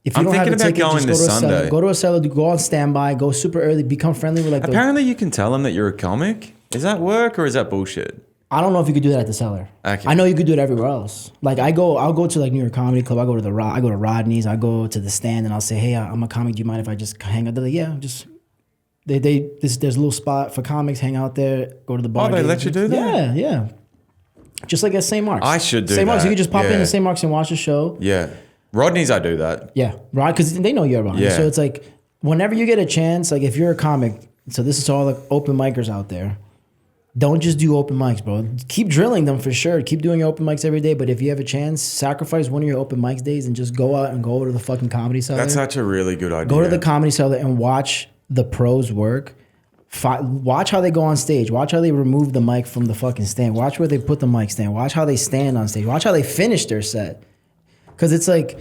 B: If you
A: I'm
B: don't have a
A: thinking about
B: ticket,
A: going
B: just go
A: this
B: to a cellar.
A: Sunday.
B: Go to a cellar, go on standby, go super early, become friendly with like
A: Apparently you can tell them that you're a comic. Is that work or is that bullshit?
B: I don't know if you could do that at the cellar.
A: Okay.
B: I know you could do it everywhere else. Like I'll go to like New York Comedy Club. I go to Rodney's. I go to the stand and I'll say, hey, I'm a comic. Do you mind if I just hang out? They're like, yeah, just. There's a little spot for comics. Hang out there. Go to the bar.
A: Oh, they let you do that?
B: Yeah. Just like at St. Mark's.
A: I should do
B: St. Mark's.
A: that.
B: You could just pop in to St. Mark's and watch the show.
A: Yeah. Rodney's, I do that.
B: Yeah, Rod, because they know you're Rodney.
A: Yeah.
B: So it's like whenever you get a chance, like if you're a comic, so this is to all the open micers out there. Don't just do open mics, bro. Keep drilling them for sure. Keep doing your open mics every day. But if you have a chance, sacrifice one of your open mics days and just go out and go to the fucking Comedy Cellar.
A: That's such a really good idea.
B: Go to the Comedy Cellar and watch the pros work. Watch how they go on stage. Watch how they remove the mic from the fucking stand. Watch where they put the mic stand. Watch how they stand on stage. Watch how they finish their set. Because it's like,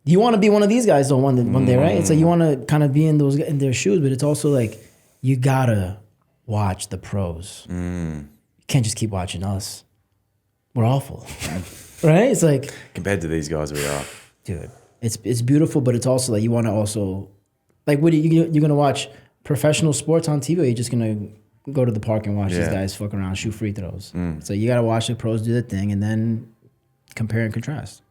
B: you want to be one of these guys though one day, right? It's like you want to kind of be in their shoes, but it's also like you gotta watch the pros. You can't just keep watching us. We're awful, right? It's like
A: compared to these guys, we are,
B: dude. It's beautiful, but it's also like you want to also like what you're gonna watch professional sports on TV. Or you're just gonna go to the park and watch these guys fuck around, shoot free throws. So you gotta watch the pros do their thing and then compare and contrast.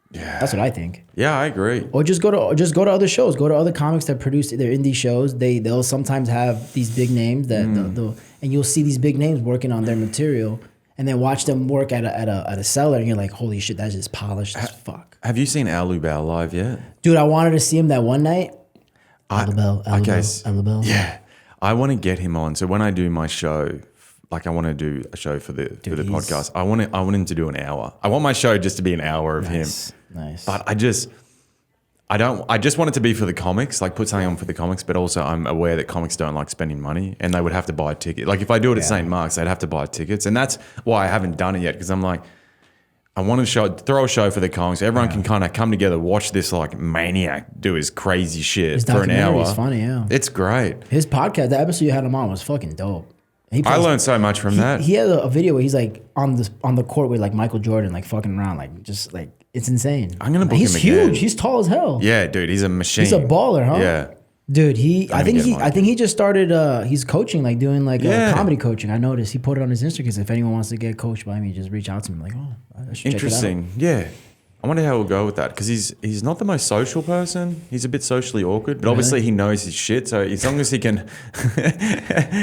A: Yeah,
B: that's what I think.
A: Yeah, I agree.
B: Or just go to other shows. Go to other comics that produce their indie shows. They'll sometimes have these big names that and you'll see these big names working on their material, and then watch them work at a cellar, and you're like, holy shit, that's just polished as fuck.
A: Have you seen Al Lubell live yet?
B: Dude, I wanted to see him that one night. Al Lubell.
A: Yeah, I want to get him on. So when I do my show, like I want to do a show for the podcast. I want him to do an hour. I want my show just to be an hour of him.
B: Nice.
A: But I just want it to be for the comics, like put something on for the comics, but also I'm aware that comics don't like spending money and they would have to buy a ticket. Like if I do it at St. Mark's, they'd have to buy tickets. And that's why I haven't done it yet, because I'm like, I want to throw a show for the comics. Everyone can kind of come together, watch this like maniac do his crazy shit for an hour.
B: It's funny, yeah.
A: It's great.
B: His podcast, the episode you had him on was fucking dope.
A: I learned so much from that.
B: He had a video where he's like on the court with like Michael Jordan, like fucking around, like just like it's insane.
A: I'm gonna book
B: him again. He's huge. He's tall as hell.
A: Yeah, dude, he's a machine.
B: He's a baller, huh?
A: Yeah,
B: dude. I think he just started. He's coaching, like doing like comedy coaching. I noticed he put it on his Instagram. If anyone wants to get coached by me, just reach out to me. I'm like, oh, I should
A: interesting.
B: Check it out.
A: Yeah. I wonder how he'll go with that, because he's not the most social person. He's a bit socially awkward, but obviously he knows his shit. So as long as he can,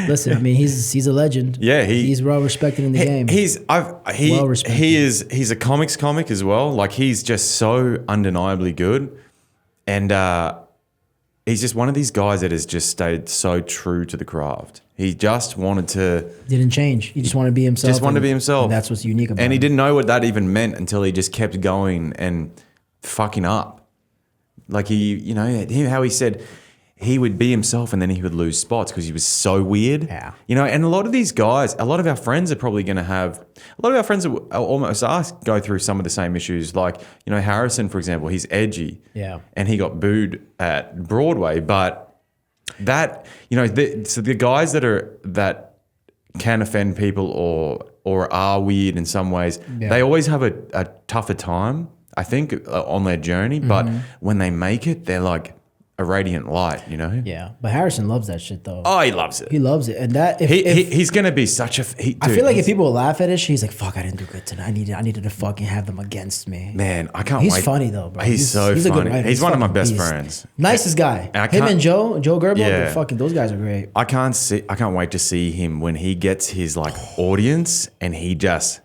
B: listen. I mean, he's a legend.
A: Yeah,
B: he's well respected in the game.
A: Well respected. He's a comic as well. Like he's just so undeniably good, and he's just one of these guys that has just stayed so true to the craft. He just didn't
B: change. He just wanted to be himself.
A: And
B: that's what's unique about him.
A: And he didn't know what that even meant until he just kept going and fucking up. Like how he said he would be himself and then he would lose spots because he was so weird.
B: Yeah.
A: And a lot of these guys, a lot of our friends are probably going to have, a lot of our friends that almost us go through some of the same issues. Like, Harrison, for example, he's edgy.
B: Yeah.
A: And he got booed at Broadway, but that, so the guys that can offend people or are weird in some ways, they always have a tougher time. I think, on their journey. But when they make it, they're like a radiant light, you know?
B: Yeah, but Harrison loves that shit though.
A: Oh, he loves it.
B: He loves it, and that
A: He's gonna be such a.
B: I feel like if people laugh at it, he's like, "Fuck, I didn't do good tonight. I needed to fucking have them against me."
A: Man, I can't
B: He's
A: wait.
B: funny though, bro.
A: He's so
B: he's a
A: funny.
B: good writer.
A: He's one of my
B: fucking
A: best
B: beast.
A: friends.
B: Nicest guy.
A: I
B: Him
A: can't-
B: and Joe Gerbo,
A: Yeah.
B: fucking those guys are great.
A: I can't wait to see him when he gets his like audience and he just.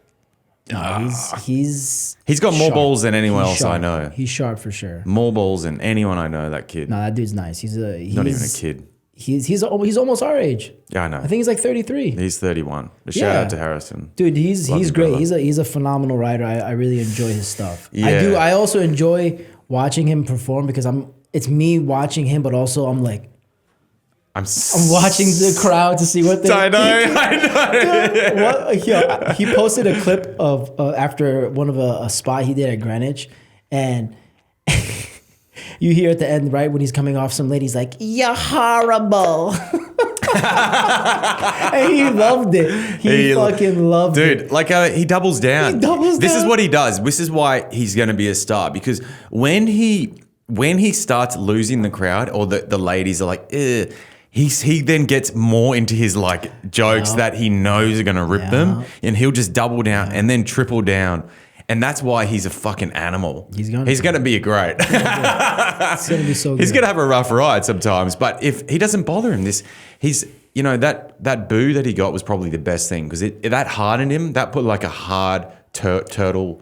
B: He's
A: He's got more
B: sharp.
A: balls than anyone
B: He's
A: else
B: sharp.
A: I know.
B: He's sharp for sure.
A: More balls than anyone I know. That kid.
B: No, that dude's nice. He's
A: Not even a kid.
B: He's almost our age.
A: Yeah, I know.
B: I think he's like 33.
A: He's 31. But shout
B: Yeah.
A: out to Harrison.
B: Dude, he's
A: Love him,
B: great.
A: brother.
B: He's a phenomenal writer. I really enjoy his stuff.
A: Yeah.
B: I do. I also enjoy watching him perform because it's me watching him, but also I'm
A: I'm
B: watching the crowd to see what they.
A: I know.
B: He posted a clip of after one of a spot he did at Greenwich, and you hear at the end, right, when he's coming off, some lady's like, "You're horrible." And he loved it. He fucking loved it.
A: Dude, like he doubles down.
B: He doubles
A: This is
B: down.
A: what he does. This is why he's going to be a star, because when he starts losing the crowd, or the ladies are like, ugh, he then gets more into his like jokes that he knows are going to rip them, and he'll just double down and then triple down. And that's why he's a fucking animal. He's going to be a great.
B: It's gonna be so good.
A: He's going to have a rough ride sometimes, but if he doesn't bother him, he's that boo that he got was probably the best thing, because that hardened him. That put like a hard turtle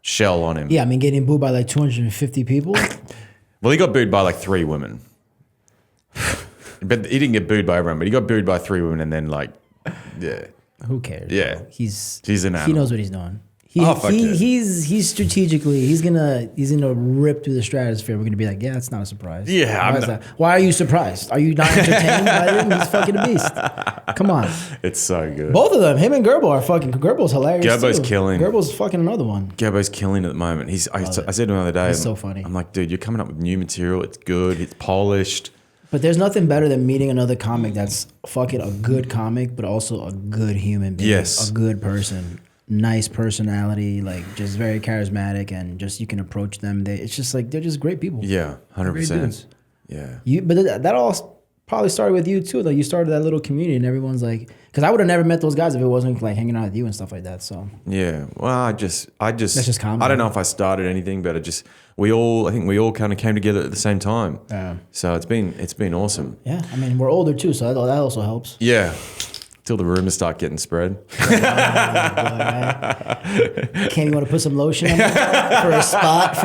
A: shell on him.
B: Yeah, I mean, getting booed by like 250 people.
A: Well, he got booed by like 3 women. But he didn't get booed by everyone, but he got booed by 3 women, and then like, yeah.
B: Who cares?
A: Yeah.
B: Bro?
A: He's an
B: He
A: animal.
B: knows what he's doing.
A: Fuck yeah.
B: He's strategically he's gonna rip through the stratosphere. We're gonna be like, yeah, it's not a surprise.
A: Yeah,
B: Why
A: I'm
B: is
A: not-
B: that? Why are you surprised? Are you not entertained by him? He's fucking a beast. Come on.
A: It's so good.
B: Both of them, him and Gerbo are fucking. Gerbo's hilarious.
A: Gerbo's
B: too.
A: killing.
B: Gerbo's fucking another one.
A: Gabbo's killing it at the moment. I said to him the other day,
B: He's so funny.
A: I'm like, dude, you're coming up with new material. It's good. It's polished.
B: But there's nothing better than meeting another comic that's fucking a good comic, but also a good human being.
A: Yes.
B: A good person. Nice personality, like just very charismatic, and just you can approach them. It's just like they're just great people.
A: Yeah, 100%.
B: dudes.
A: Yeah.
B: But that all probably started with you too. Like you started that little community, and everyone's like, because I would have never met those guys if it wasn't like hanging out with you and stuff like that. So
A: Yeah. Well, I just
B: just common.
A: I don't know if I started anything, but I think we all kind of came together at the same time.
B: Yeah.
A: So it's been awesome.
B: yeah, I mean we're older too, so that also helps.
A: Yeah. Till the rumors start getting spread.
B: Cam, you want to put some lotion on there for a spot?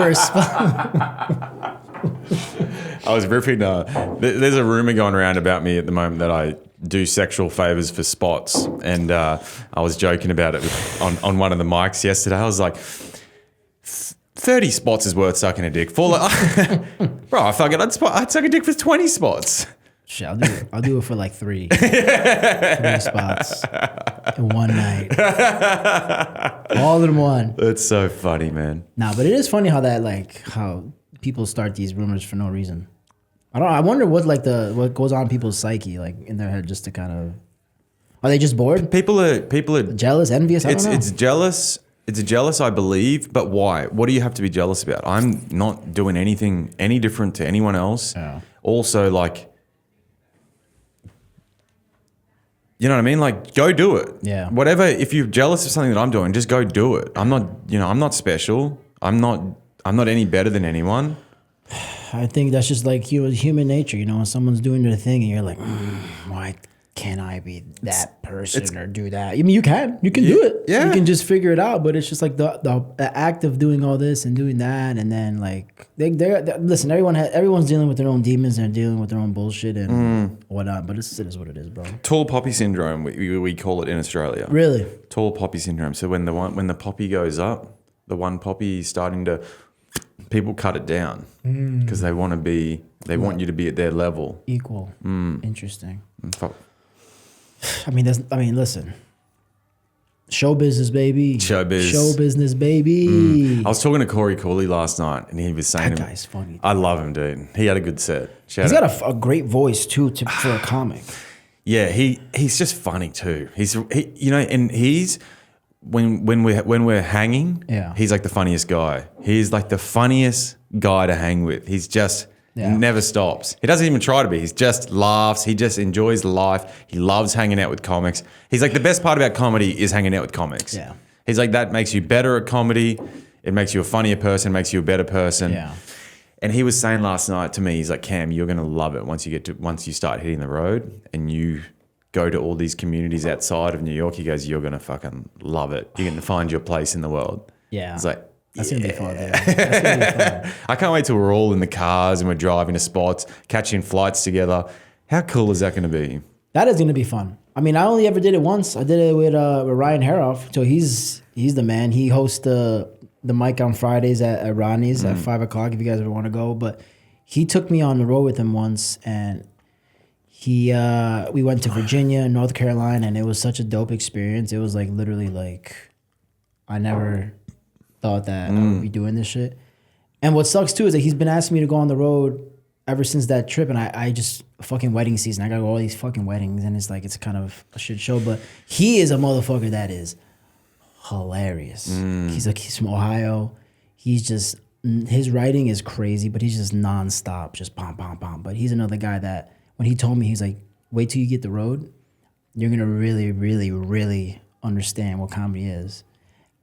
A: I was ripping. There's a rumor going around about me at the moment that I do sexual favors for spots, and I was joking about it on one of the mics yesterday. I was like, 30 spots is worth sucking a dick for. Like, bro, I fucking I'd suck a dick for 20 spots.
B: Shit, I'll do it for like 3 spots in one night, all in one.
A: That's so funny, man.
B: Nah, but it is funny how people start these rumors for no reason. I wonder what goes on in people's psyche, like in their head, just to kind of. Are they just bored?
A: People are
B: Jealous, envious? I don't know.
A: It's jealous. It's jealous, I believe, but why? What do you have to be jealous about? I'm not doing anything any different to anyone else.
B: Yeah.
A: Also, like, you know what I mean? Like, go do it.
B: Yeah.
A: Whatever. If you're jealous of something that I'm doing, just go do it. I'm not special. I'm not any better than anyone.
B: I think that's just like human nature, when someone's doing their thing and you're like, why can't I be that person or do that? I mean, you can do it.
A: Yeah.
B: You can just figure it out, but it's just like the act of doing all this and doing that, and then like they're listen, everyone's dealing with their own demons and dealing with their own bullshit and whatnot, but it is what it is, bro.
A: Tall poppy syndrome, we call it in Australia.
B: Really?
A: Tall poppy syndrome. So when the poppy goes up, the one poppy is starting to, people cut it down because they want you to be at their level.
B: Equal. Interesting.
A: Fuck.
B: Listen. Show business, baby.
A: Showbiz.
B: Show business, baby.
A: I was talking to Corey Cooley last night, and he was saying,
B: That guy's funny.
A: I love him, dude. He had a good set.
B: He's got a great voice too for a comic.
A: Yeah, he's just funny too. And he's when we're hanging,
B: Yeah.
A: he's like the funniest guy. He's like the funniest guy to hang with. He's just he never stops. He doesn't even try to be. He just laughs. He just enjoys life. He loves hanging out with comics. He's like the best part about comedy is hanging out with comics.
B: Yeah.
A: He's like that makes you better at comedy. It makes you a funnier person. Makes you a better person.
B: Yeah.
A: And he was saying last night to me, he's like, Cam, you're gonna love it once you start hitting the road and you go to all these communities outside of New York. He goes, you're gonna fucking love it. You're gonna find your place in the world.
B: Yeah.
A: It's like,
B: That's gonna be fun, dude. That's gonna be fun.
A: I can't wait till we're all in the cars and we're driving to spots, catching flights together. How cool is that going to be?
B: That is gonna be fun. I mean, I only ever did it once. I did it with Ryan Haroff. So he's the man. He hosts the mic on Fridays at Ronnie's at 5 o'clock if you guys ever want to go. But he took me on the road with him once, and we went to Virginia and North Carolina, and it was such a dope experience. It was like literally like I never thought that I would be doing this shit. And what sucks too is that he's been asking me to go on the road ever since that trip, and I just fucking wedding season. I gotta go to all these fucking weddings, and it's like it's kind of a shit show. But he is a motherfucker that is hilarious. He's from Ohio. He's just his writing is crazy, but he's just nonstop, just pom pom pom. But he's another guy that when he told me, he's like, wait till you get the road, you're gonna really, really, really understand what comedy is.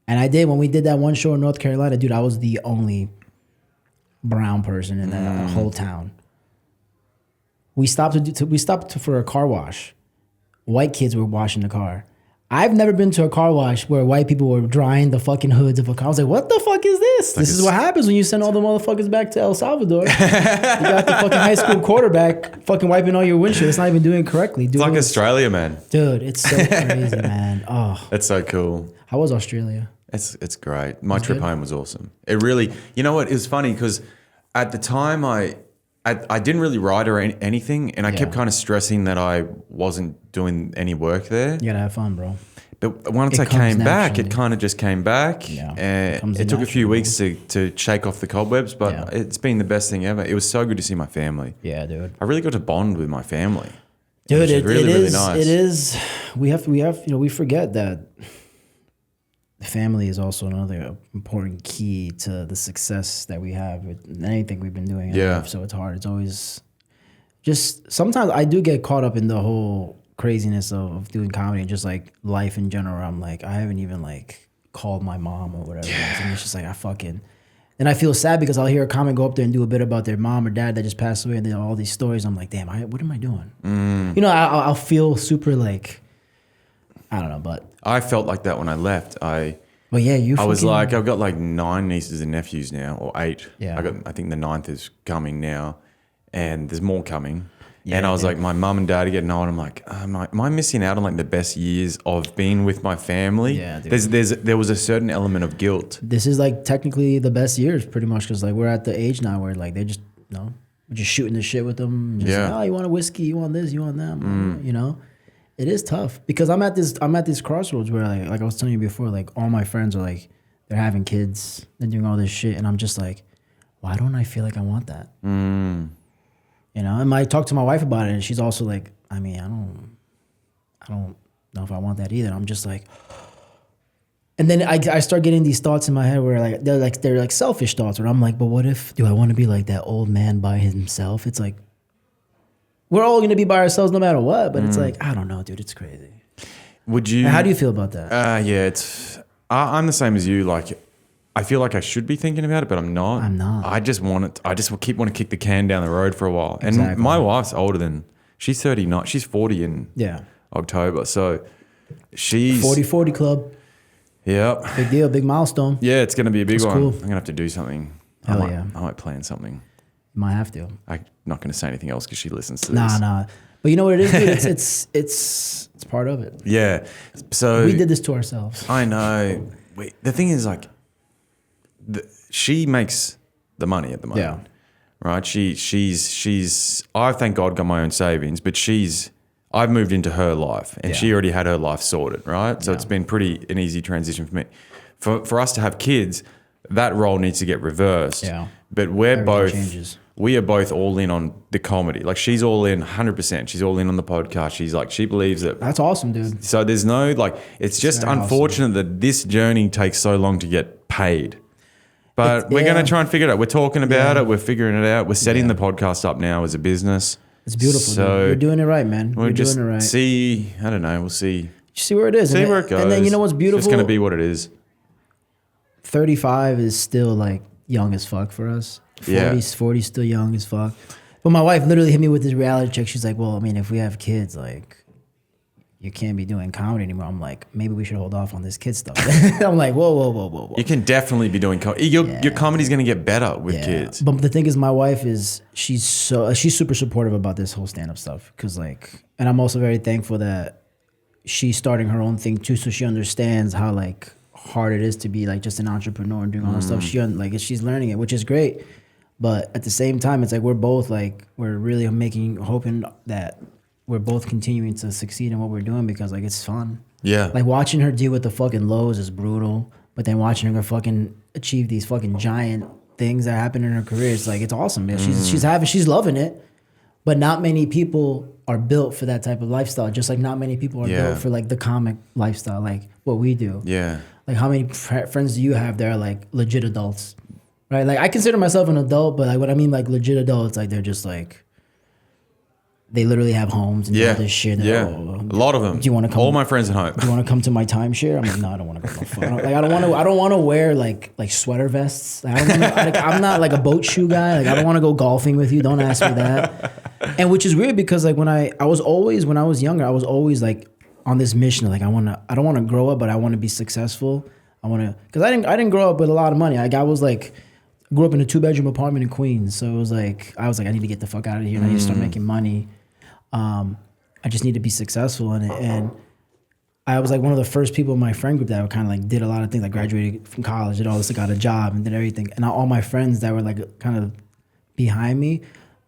B: And I did when we did that one show in North Carolina, dude. I was the only brown person in that whole town. We stopped for a car wash. White kids were washing the car. I've never been to a car wash where white people were drying the fucking hoods of a car. I was like, what the fuck is this? This is what happens when you send all the motherfuckers back to El Salvador. You got the fucking high school quarterback fucking wiping all your windshield. It's not even doing it correctly.
A: It's like Australia, man.
B: Dude, it's so crazy, man. Oh,
A: That's so cool.
B: how was Australia?
A: It's great. My trip home was awesome. It really, you know what? It was funny because at the time I didn't really write or anything, and I kept kind of stressing that I wasn't doing any work there.
B: You gotta have fun, bro.
A: But once I came back, it kind of just came back.
B: Yeah,
A: and it took a few weeks to shake off the cobwebs, but it's been the best thing ever. It was so good to see my family.
B: Yeah, dude.
A: I really got to bond with my family.
B: Dude,
A: it really, really nice.
B: It is. We have. We forget that family is also another important key to the success that we have with anything we've been doing in life. So it's hard. It's always just sometimes I do get caught up in the whole craziness of doing comedy and just like life in general. I'm like, I haven't even like called my mom or whatever. And it's just like and I feel sad because I'll hear a comic go up there and do a bit about their mom or dad that just passed away, and then all these stories. I'm like, damn, what am I doing? You know, I'll feel super like, I don't know, but
A: I felt like that when I left.
B: But yeah,
A: I was like, I've got like 9 nieces and nephews now, or 8.
B: Yeah.
A: I think the 9th is coming now, and there's more coming.
B: Yeah,
A: and I was like, my mum and dad are getting old. I'm like, am I missing out on like the best years of being with my family?
B: Yeah, dude.
A: There was a certain element of guilt.
B: This is like technically the best years, pretty much, because like we're at the age now where like they just we're just shooting the shit with them. Just like, oh, you want a whiskey? You want this? You want that? You know, it is tough because I'm at this crossroads where like I was telling you before, like all my friends are like they're having kids, they're doing all this shit, and I'm just like, why don't I feel like I want that? You know, and I talked to my wife about it, and she's also like, I mean, I don't know if I want that either. I'm just like, and then I start getting these thoughts in my head where they're like selfish thoughts, where I'm like, but what if do I want to be like that old man by himself? It's like we're all gonna be by ourselves no matter what, but it's like I don't know, dude, it's crazy.
A: Would you?
B: How do you feel about that?
A: Yeah, I'm the same as you. Like, I feel like I should be thinking about it, but I'm not.
B: I'm not.
A: I just want to kick the can down the road for a while. And
B: Exactly.
A: my wife's older than, she's 39. She's 40 in October. So she's
B: 40-40 club.
A: Yep.
B: Big deal, big milestone.
A: Yeah, it's going to be a big one.
B: Cool.
A: I'm going to have to do something.
B: Hell
A: I
B: yeah.
A: might plan something.
B: You might have to.
A: I'm not going to say anything else because she listens to this.
B: Nah. But you know what it is, dude? It's part of it.
A: Yeah. So
B: we did this to ourselves.
A: I know. The thing is, like, she makes the money at the moment, right? She's. I thank God got my own savings, but I've moved into her life, and she already had her life sorted, right? So it's been an easy transition for me. For us to have kids, that role needs to get reversed.
B: Yeah.
A: but we're
B: changes.
A: we are both all in on the comedy. Like she's all in 100%. She's all in on the podcast. She's like, she believes it.
B: That's awesome, dude.
A: So there's no like, it's just unfortunate that this journey takes so long to get paid. But we're going to try and figure it out. We're talking about it. We're figuring it out. We're setting the podcast up now as a business.
B: It's beautiful. So dude. You're doing it right, man. You're doing it right.
A: See, I don't know. We'll see.
B: See where it is.
A: See where it goes.
B: And then you know what's beautiful?
A: It's just going to be what it is.
B: 35 is still like young as fuck for us. 40 still young as fuck. But my wife literally hit me with this reality check. She's like, well, I mean, if we have kids, like, you can't be doing comedy anymore. I'm like, maybe we should hold off on this kid stuff. I'm like, whoa.
A: You can definitely be doing comedy. Your comedy's going to get better with kids.
B: But the thing is, my wife she's super supportive about this whole stand-up stuff. Cause like, and I'm also very thankful that she's starting her own thing too. So she understands how like hard it is to be like just an entrepreneur and doing all that stuff. She's learning it, which is great. But at the same time, it's like we're both like, we're really hoping that we're both continuing to succeed in what we're doing because like it's fun.
A: Yeah.
B: Like watching her deal with the fucking lows is brutal, but then watching her fucking achieve these fucking giant things that happen in her career, it's like, it's awesome, man. She's loving it, but not many people are built for that type of lifestyle. Just like not many people are built for like the comic lifestyle, like what we do.
A: Yeah.
B: Like how many friends do you have that are like legit adults, right? Like I consider myself an adult, but like what I mean like legit adults, like they're just like, they literally have homes and all this shit.
A: Yeah, a lot of them.
B: Do you want to come?
A: All my friends at home.
B: Do you want to come to my timeshare? I'm like, no, I don't want to go. I don't want to wear like sweater vests. I'm not like a boat shoe guy. Like I don't want to go golfing with you. Don't ask me that. And which is weird because like when I was younger, I was always like on this mission of like I don't want to grow up, but I want to be successful. Because I didn't grow up with a lot of money. Like I was like. Grew up in a 2-bedroom apartment in Queens, so it was like I was like I need to get the fuck out of here and I need to start making money. I just need to be successful in it, and I was like one of the first people in my friend group that kind of like did a lot of things. Like graduated from college, did all this, got a job, and did everything. And all my friends that were like kind of behind me,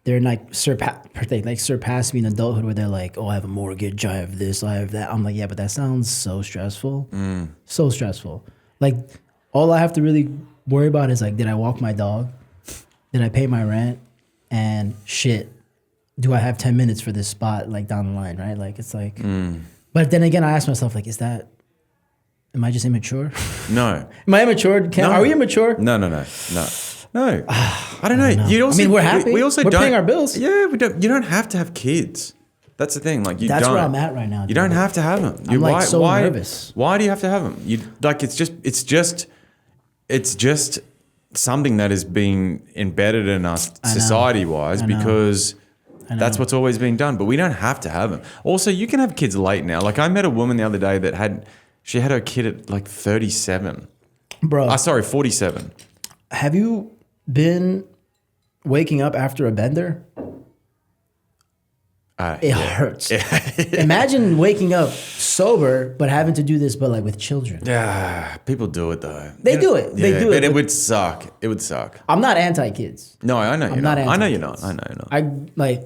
B: they're like surpassed me in adulthood, where they're like, oh, I have a mortgage, I have this, I have that. I'm like, yeah, but that sounds so stressful, so stressful. Like all I have to really worry about is like, did I walk my dog? Did I pay my rent? And shit, do I have 10 minutes for this spot like down the line, right? Like it's like, but then again, I ask myself like, am I just immature?
A: No.
B: Am I immature? Are we immature?
A: No. I don't know. You also,
B: we're happy.
A: We also
B: we're
A: don't,
B: paying our bills.
A: Yeah, we don't. You don't have to have kids. That's the thing. Like
B: that's where I'm at right now.
A: You don't have to have them.
B: I'm like so nervous.
A: Why do you have to have them? You like it's just something that is being embedded in us society-wise because that's what's always been done. But we don't have to have them. Also, you can have kids late now. Like I met a woman the other day that had her kid at like 37.
B: Bro.
A: 47.
B: Have you been waking up after a bender? It hurts. Imagine waking up sober, but having to do this, but like with children.
A: Yeah, people do it though.
B: They do it.
A: But it would suck. It would suck.
B: I'm not anti-kids.
A: No, I know you're not. I know you're not.
B: I like,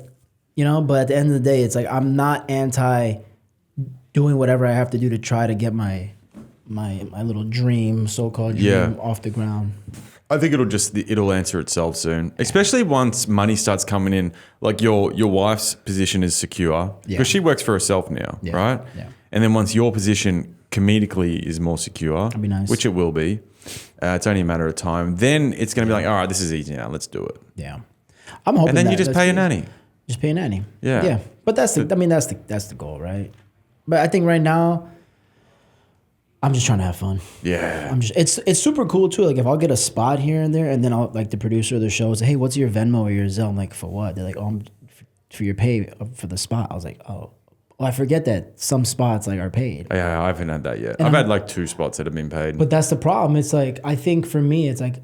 B: but at the end of the day, it's like I'm not anti doing whatever I have to do to try to get my little dream, so-called dream, off the ground.
A: I think it'll answer itself soon, especially once money starts coming in. Like your wife's position is secure because she works for herself now, right? Yeah. And then once your position comedically is more secure,
B: that'd be nice.
A: Which it will be, it's only a matter of time. Then it's going to be like, all right, this is easy now. Let's do it.
B: Yeah, I'm hoping.
A: And then you just pay a nanny.
B: Just pay a nanny.
A: Yeah.
B: Yeah, but that's the goal, right? But I think right now, I'm just trying to have fun.
A: Yeah.
B: It's super cool too. Like if I'll get a spot here and there, and then I'll like the producer of the show will say, hey, what's your Venmo or your Zelle? I'm like, for what? They're like, oh, for your pay for the spot. I was like, oh. Well, I forget that some spots like are paid.
A: Yeah, I haven't had that yet. I've had like 2 spots that have been paid.
B: But that's the problem. It's like, I think for me, it's like,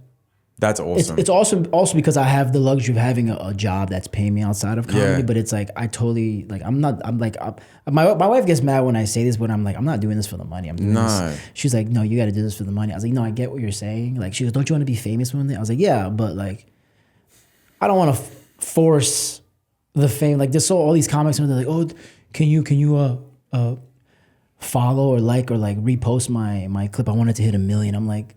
A: that's awesome.
B: It's awesome also because I have the luxury of having a job that's paying me outside of comedy. But it's like I totally like my wife gets mad when I say this, but I'm like, I'm not doing this for the money. I'm doing this. She's like, no, you got to do this for the money. I was like, no, I get what you're saying. Like she goes, don't you want to be famous one day? I was like, yeah, but like I don't want to force the fame. Like there's all these comics and they're like, oh, can you follow or like repost my clip? I want it to hit 1 million. I'm like,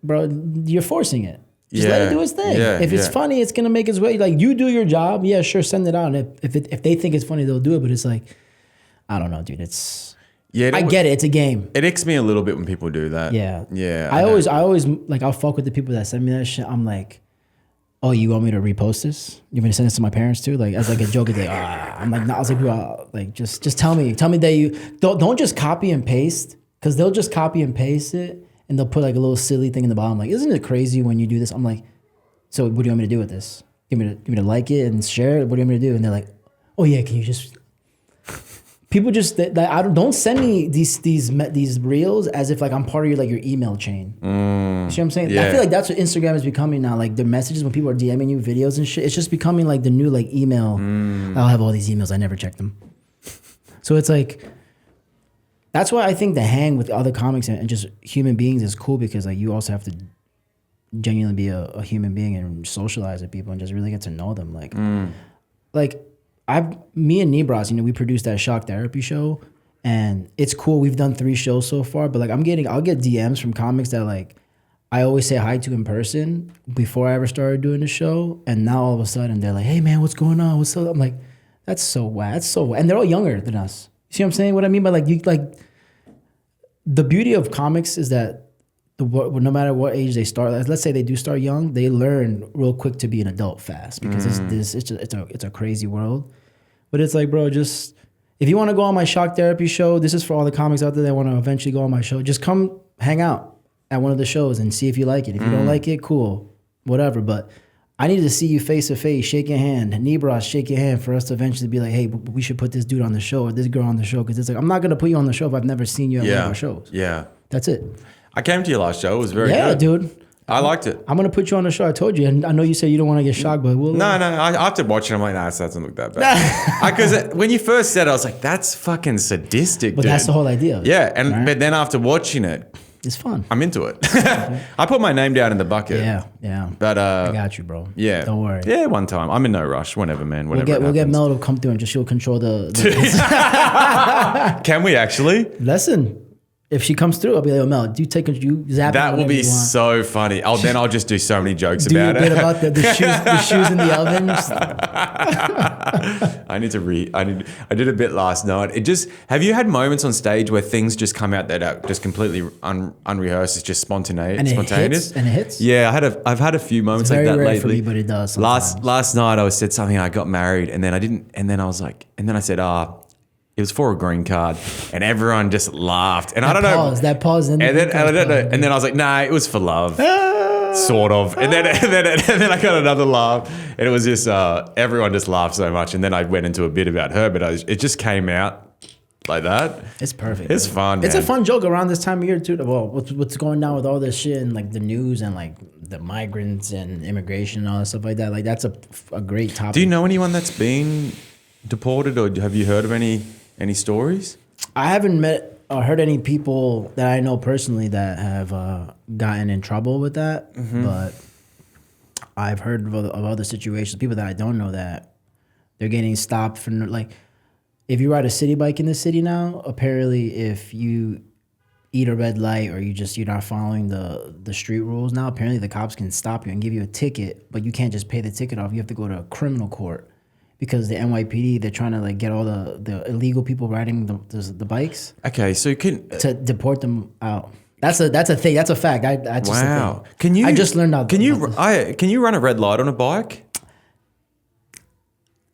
B: bro, you're forcing it. Just let it do its thing.
A: Yeah,
B: if it's
A: yeah.
B: funny, it's gonna make its way. Like you do your job, yeah, sure, send it out. And if they think it's funny, they'll do it. But it's like, I don't know, dude. I get it. It's a game.
A: It icks me a little bit when people do that.
B: Yeah,
A: yeah.
B: I always like I'll fuck with the people that send me that shit. I'm like, oh, you want me to repost this? You want me to send this to my parents too? Like as like a joke. Like, I'm like, no. I was like, well, like just tell me that you don't just copy and paste, because they'll just copy and paste it and they'll put like a little silly thing in the bottom. Like, isn't it crazy when you do this? I'm like, so what do you want me to do with this? Give me to like it and share it. What do you want me to do? And they're like, oh yeah, can you just? People just don't send me these reels as if like I'm part of your email chain. You see what I'm saying?
A: Yeah.
B: I feel like that's what Instagram is becoming now. Like the messages when people are DMing you videos and shit, it's just becoming like the new like email. I'll have all these emails. I never check them. So it's like, that's why I think the hang with other comics and just human beings is cool, because like you also have to genuinely be a human being and socialize with people and just really get to know them. Like me and Nebras, we produced that shock therapy show, and it's cool. We've done 3 shows so far, but like I'll get DMs from comics that like I always say hi to in person before I ever started doing the show, and now all of a sudden they're like, "Hey man, what's going on? What's up?" I'm like, "That's so whack. That's so whack." And they're all younger than us. You see what I'm saying? What I mean by the beauty of comics is that no matter what age they start, let's say they do start young, they learn real quick to be an adult fast, because it's a crazy world. But it's like, bro, just if you want to go on my shock therapy show, this is for all the comics out there that want to eventually go on my show. Just come hang out at one of the shows and see if you like it. If you don't like it, cool, whatever. But I need to see you face to face, shake your hand, Nebras, shake your hand, for us to eventually be like, hey, we should put this dude on the show or this girl on the show. Because it's like, I'm not going to put you on the show if I've never seen you at one of our shows.
A: Yeah.
B: That's it.
A: I came to your last show. It was very good.
B: Yeah, dude.
A: I liked it.
B: I'm going to put you on the show. I told you. And I know you said you don't want to get shocked, but we'll...
A: No. After watching it, I'm like, nah, this doesn't look that bad. Because when you first said it, I was like, that's fucking sadistic,
B: But
A: dude.
B: that's the whole idea.
A: Yeah,
B: right?
A: But then after watching it,
B: it's fun.
A: I'm into it. I put my name down in the bucket.
B: Yeah.
A: But
B: I got you, bro.
A: Yeah.
B: Don't worry.
A: Yeah, one time. I'm in no rush. Whenever, man. Whenever
B: We'll get Mel to come through and she'll control the
A: Can we actually?
B: Listen, if she comes through, I'll be like, oh, Mel, you zap.
A: That will be so funny. Then I'll just do so many jokes
B: do
A: about
B: a bit
A: it.
B: about the shoes in the oven.
A: I did a bit last night. Have you had moments on stage where things just come out that are just completely unrehearsed? It's just spontaneous.
B: And it hits.
A: Yeah, I've had a few moments like that
B: rare
A: lately.
B: For me, but it does. Sometimes.
A: Last night I said something. I got married, and then I didn't. And then I was like, and then I said, it was for a green card, and everyone just laughed. And I don't know.
B: That pause. And
A: then I don't know. And then I was like, nah, it was for love. Sort of. And then I got another laugh. And it was just, everyone just laughed so much. And then I went into a bit about her, but it just came out like that.
B: It's perfect.
A: It's fun,
B: It's
A: man.
B: a fun joke around this time of year, too. Well, what's going down with all this shit and like the news and like the migrants and immigration and all that stuff like that. Like that's a great topic.
A: Do you know anyone that's been deported, or have you heard of any stories?
B: I haven't met or heard any people that I know personally that have gotten in trouble with that, but I've heard of other situations, people that I don't know that they're getting stopped for, like, if you ride a city bike in the city now, apparently if you eat a red light or you're not following the street rules now, apparently the cops can stop you and give you a ticket, but you can't just pay the ticket off. You have to go to a criminal court. Because the NYPD, they're trying to like get all the illegal people riding the bikes.
A: Okay, so you can
B: to deport them out. That's a thing. That's a fact. That's just a thing.
A: Can you?
B: I just learned out.
A: Can you run a red light on a bike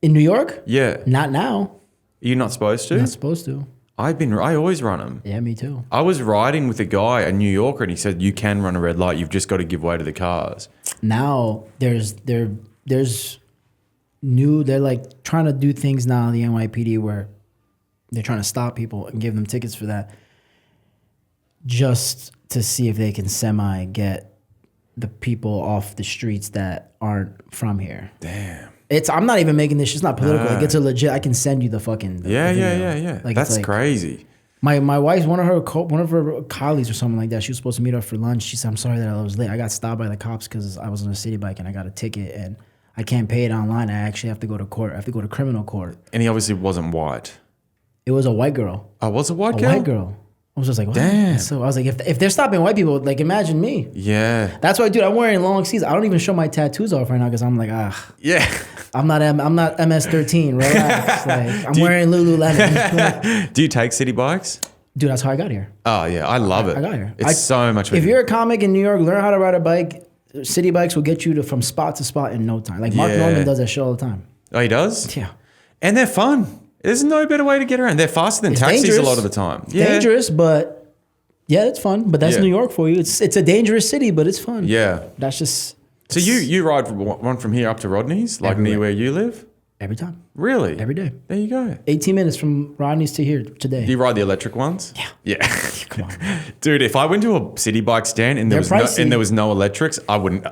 B: in New York?
A: Yeah.
B: Not now.
A: You're not supposed to.
B: Not supposed to.
A: I always run them.
B: Yeah, me too.
A: I was riding with a guy, a New Yorker, and he said you can run a red light. You've just got to give way to the cars.
B: Now there's they're like trying to do things now in the NYPD where they're trying to stop people and give them tickets for that, just to see if they can get the people off the streets that aren't from here.
A: Damn.
B: I'm not even making this. It's not political. Like, it's a legit. I can send you the fucking
A: yeah.
B: Like,
A: that's crazy.
B: My wife's one of her colleagues or something like that. She was supposed to meet up for lunch. She said, "I'm sorry that I was late. I got stopped by the cops because I was on a city bike and I got a ticket and I can't pay it online. I actually have to go to court. I have to go to criminal court."
A: And he obviously wasn't white.
B: It was a white girl.
A: Oh, was it a white girl?
B: A white girl. I was just like, what?
A: Damn.
B: So I was like, if they're stopping white people, like imagine me.
A: Yeah.
B: That's why, dude. I'm wearing long sleeves. I don't even show my tattoos off right now because I'm like,
A: Yeah.
B: I'm not MS-13. Relax. Like I'm wearing Lululemon.
A: Do you take city bikes?
B: Dude, that's how I got here.
A: Oh yeah, I love it.
B: I got here.
A: It's so much.
B: If you're a comic in New York, learn how to ride a bike. City bikes will get you from spot to spot in no time. Like Mark Norman does that shit all the time.
A: Oh, he does?
B: Yeah.
A: And they're fun. There's no better way to get around. They're faster than taxis
B: dangerous.
A: a lot of the time.
B: It's dangerous, but yeah, it's fun. But that's New York for you. It's a dangerous city, but it's fun.
A: Yeah.
B: That's just.
A: So you ride one from here up to Rodney's, like near where you live?
B: Every time.
A: Really?
B: Every day.
A: There you go.
B: 18 minutes from Rodney's to here today.
A: Do you ride the electric ones?
B: Yeah.
A: Yeah.
B: Come on.
A: Dude, if I went to a city bike stand and there was no electrics, I wouldn't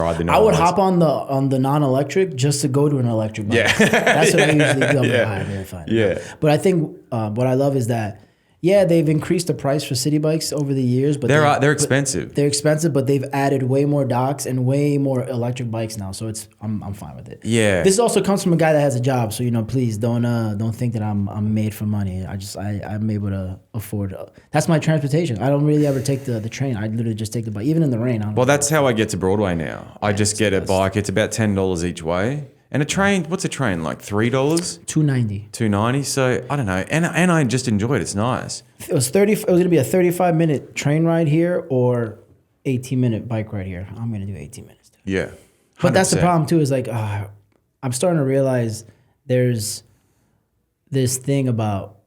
A: ride the.
B: I would hop on the non-electric just to go to an electric bike.
A: Yeah.
B: That's what I usually do. I'm like, all right, very fine.
A: Yeah.
B: But I think what I love is that they've increased the price for city bikes over the years, but
A: they're expensive.
B: They're expensive, but they've added way more docks and way more electric bikes now. So I'm fine with it.
A: Yeah.
B: This also comes from a guy that has a job, so please don't think that I'm made for money. I'm able to afford. That's my transportation. I don't really ever take the train. I literally just take the bike, even in the rain.
A: Well, that's how I get to Broadway now. I just get a bike. It's about $10 each way. And a train, what's a train, like $3?
B: $2.90.
A: $2.90. So I don't know. And I just enjoy it. It's nice.
B: It was gonna be a 35-minute train ride here or 18-minute bike ride here. I'm gonna do 18 minutes.
A: Yeah. 100%.
B: But that's the problem too, is like I'm starting to realize there's this thing about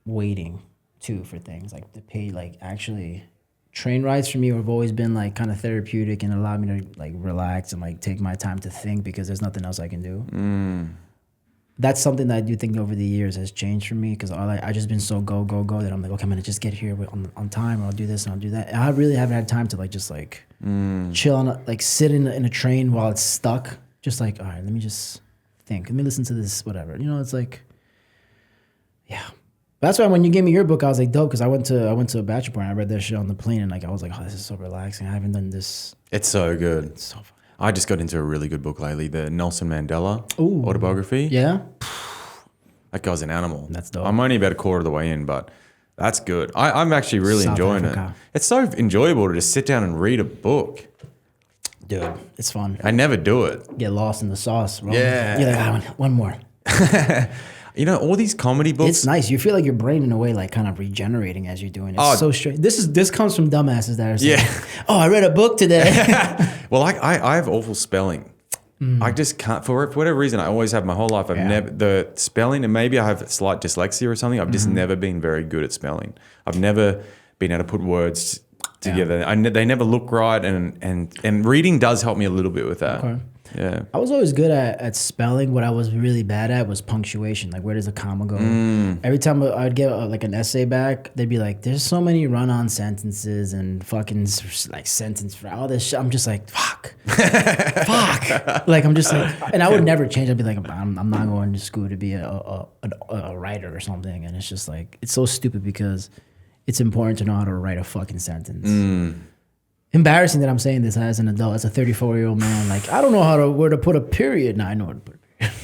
B: waiting too for things. Like to pay, like actually train rides for me have always been like kind of therapeutic and allow me to like relax and like take my time to think because there's nothing else I can do. That's something that I do think over the years has changed for me because I just been so go that I'm like, okay, I'm gonna just get here on time, or I'll do this and I'll do that. And I really haven't had time to like just like chill on like sit in a train while it's stuck. Just like, all right, let me just think. Let me listen to this, whatever. It's like, yeah. That's why when you gave me your book, I was like, dope, because I went to a bachelor party. I read that shit on the plane, and like I was like, oh, this is so relaxing. I haven't done this.
A: It's so good.
B: It's so fun.
A: I just got into a really good book lately, the Nelson Mandela autobiography.
B: Yeah?
A: That guy's an animal.
B: That's dope.
A: I'm only about a quarter of the way in, but that's good. I'm actually really enjoying it. It's so enjoyable to just sit down and read a book.
B: Dude, it's fun.
A: I never do it.
B: Get lost in the sauce, bro.
A: Yeah.
B: You're like, one more.
A: All these comedy books.
B: It's nice. You feel like your brain in a way like kind of regenerating as you're doing it. It's so strange. This comes from dumbasses that are saying, oh, I read a book today.
A: Well, I have awful spelling. I just can't, for whatever reason, I always have my whole life. I've never, the spelling, and maybe I have slight dyslexia or something. I've just never been very good at spelling. I've never been able to put words together. They never look right, and reading does help me a little bit with that. Okay. Yeah.
B: I was always good at spelling. What I was really bad at was punctuation. Like, where does a comma go? Every time I'd get like an essay back, they'd be like, there's so many run-on sentences and fucking like sentence for all this shit. I'm just like, fuck. Fuck. Like, I'm just like, and I would never change. I'd be like, I'm not going to school to be a writer or something. And it's just like, it's so stupid because it's important to know how to write a fucking sentence. Embarrassing that I'm saying this as an adult, as a 34-year-old man. Like, I don't know where to put a period. Now I know where to put a period.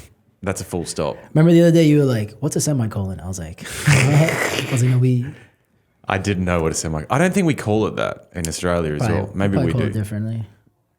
A: That's a full stop.
B: Remember the other day you were like, what's a semicolon? I was like, no,
A: I didn't know what a semicolon. I don't think we call it that in Australia as well. Maybe we
B: call
A: do.
B: It differently.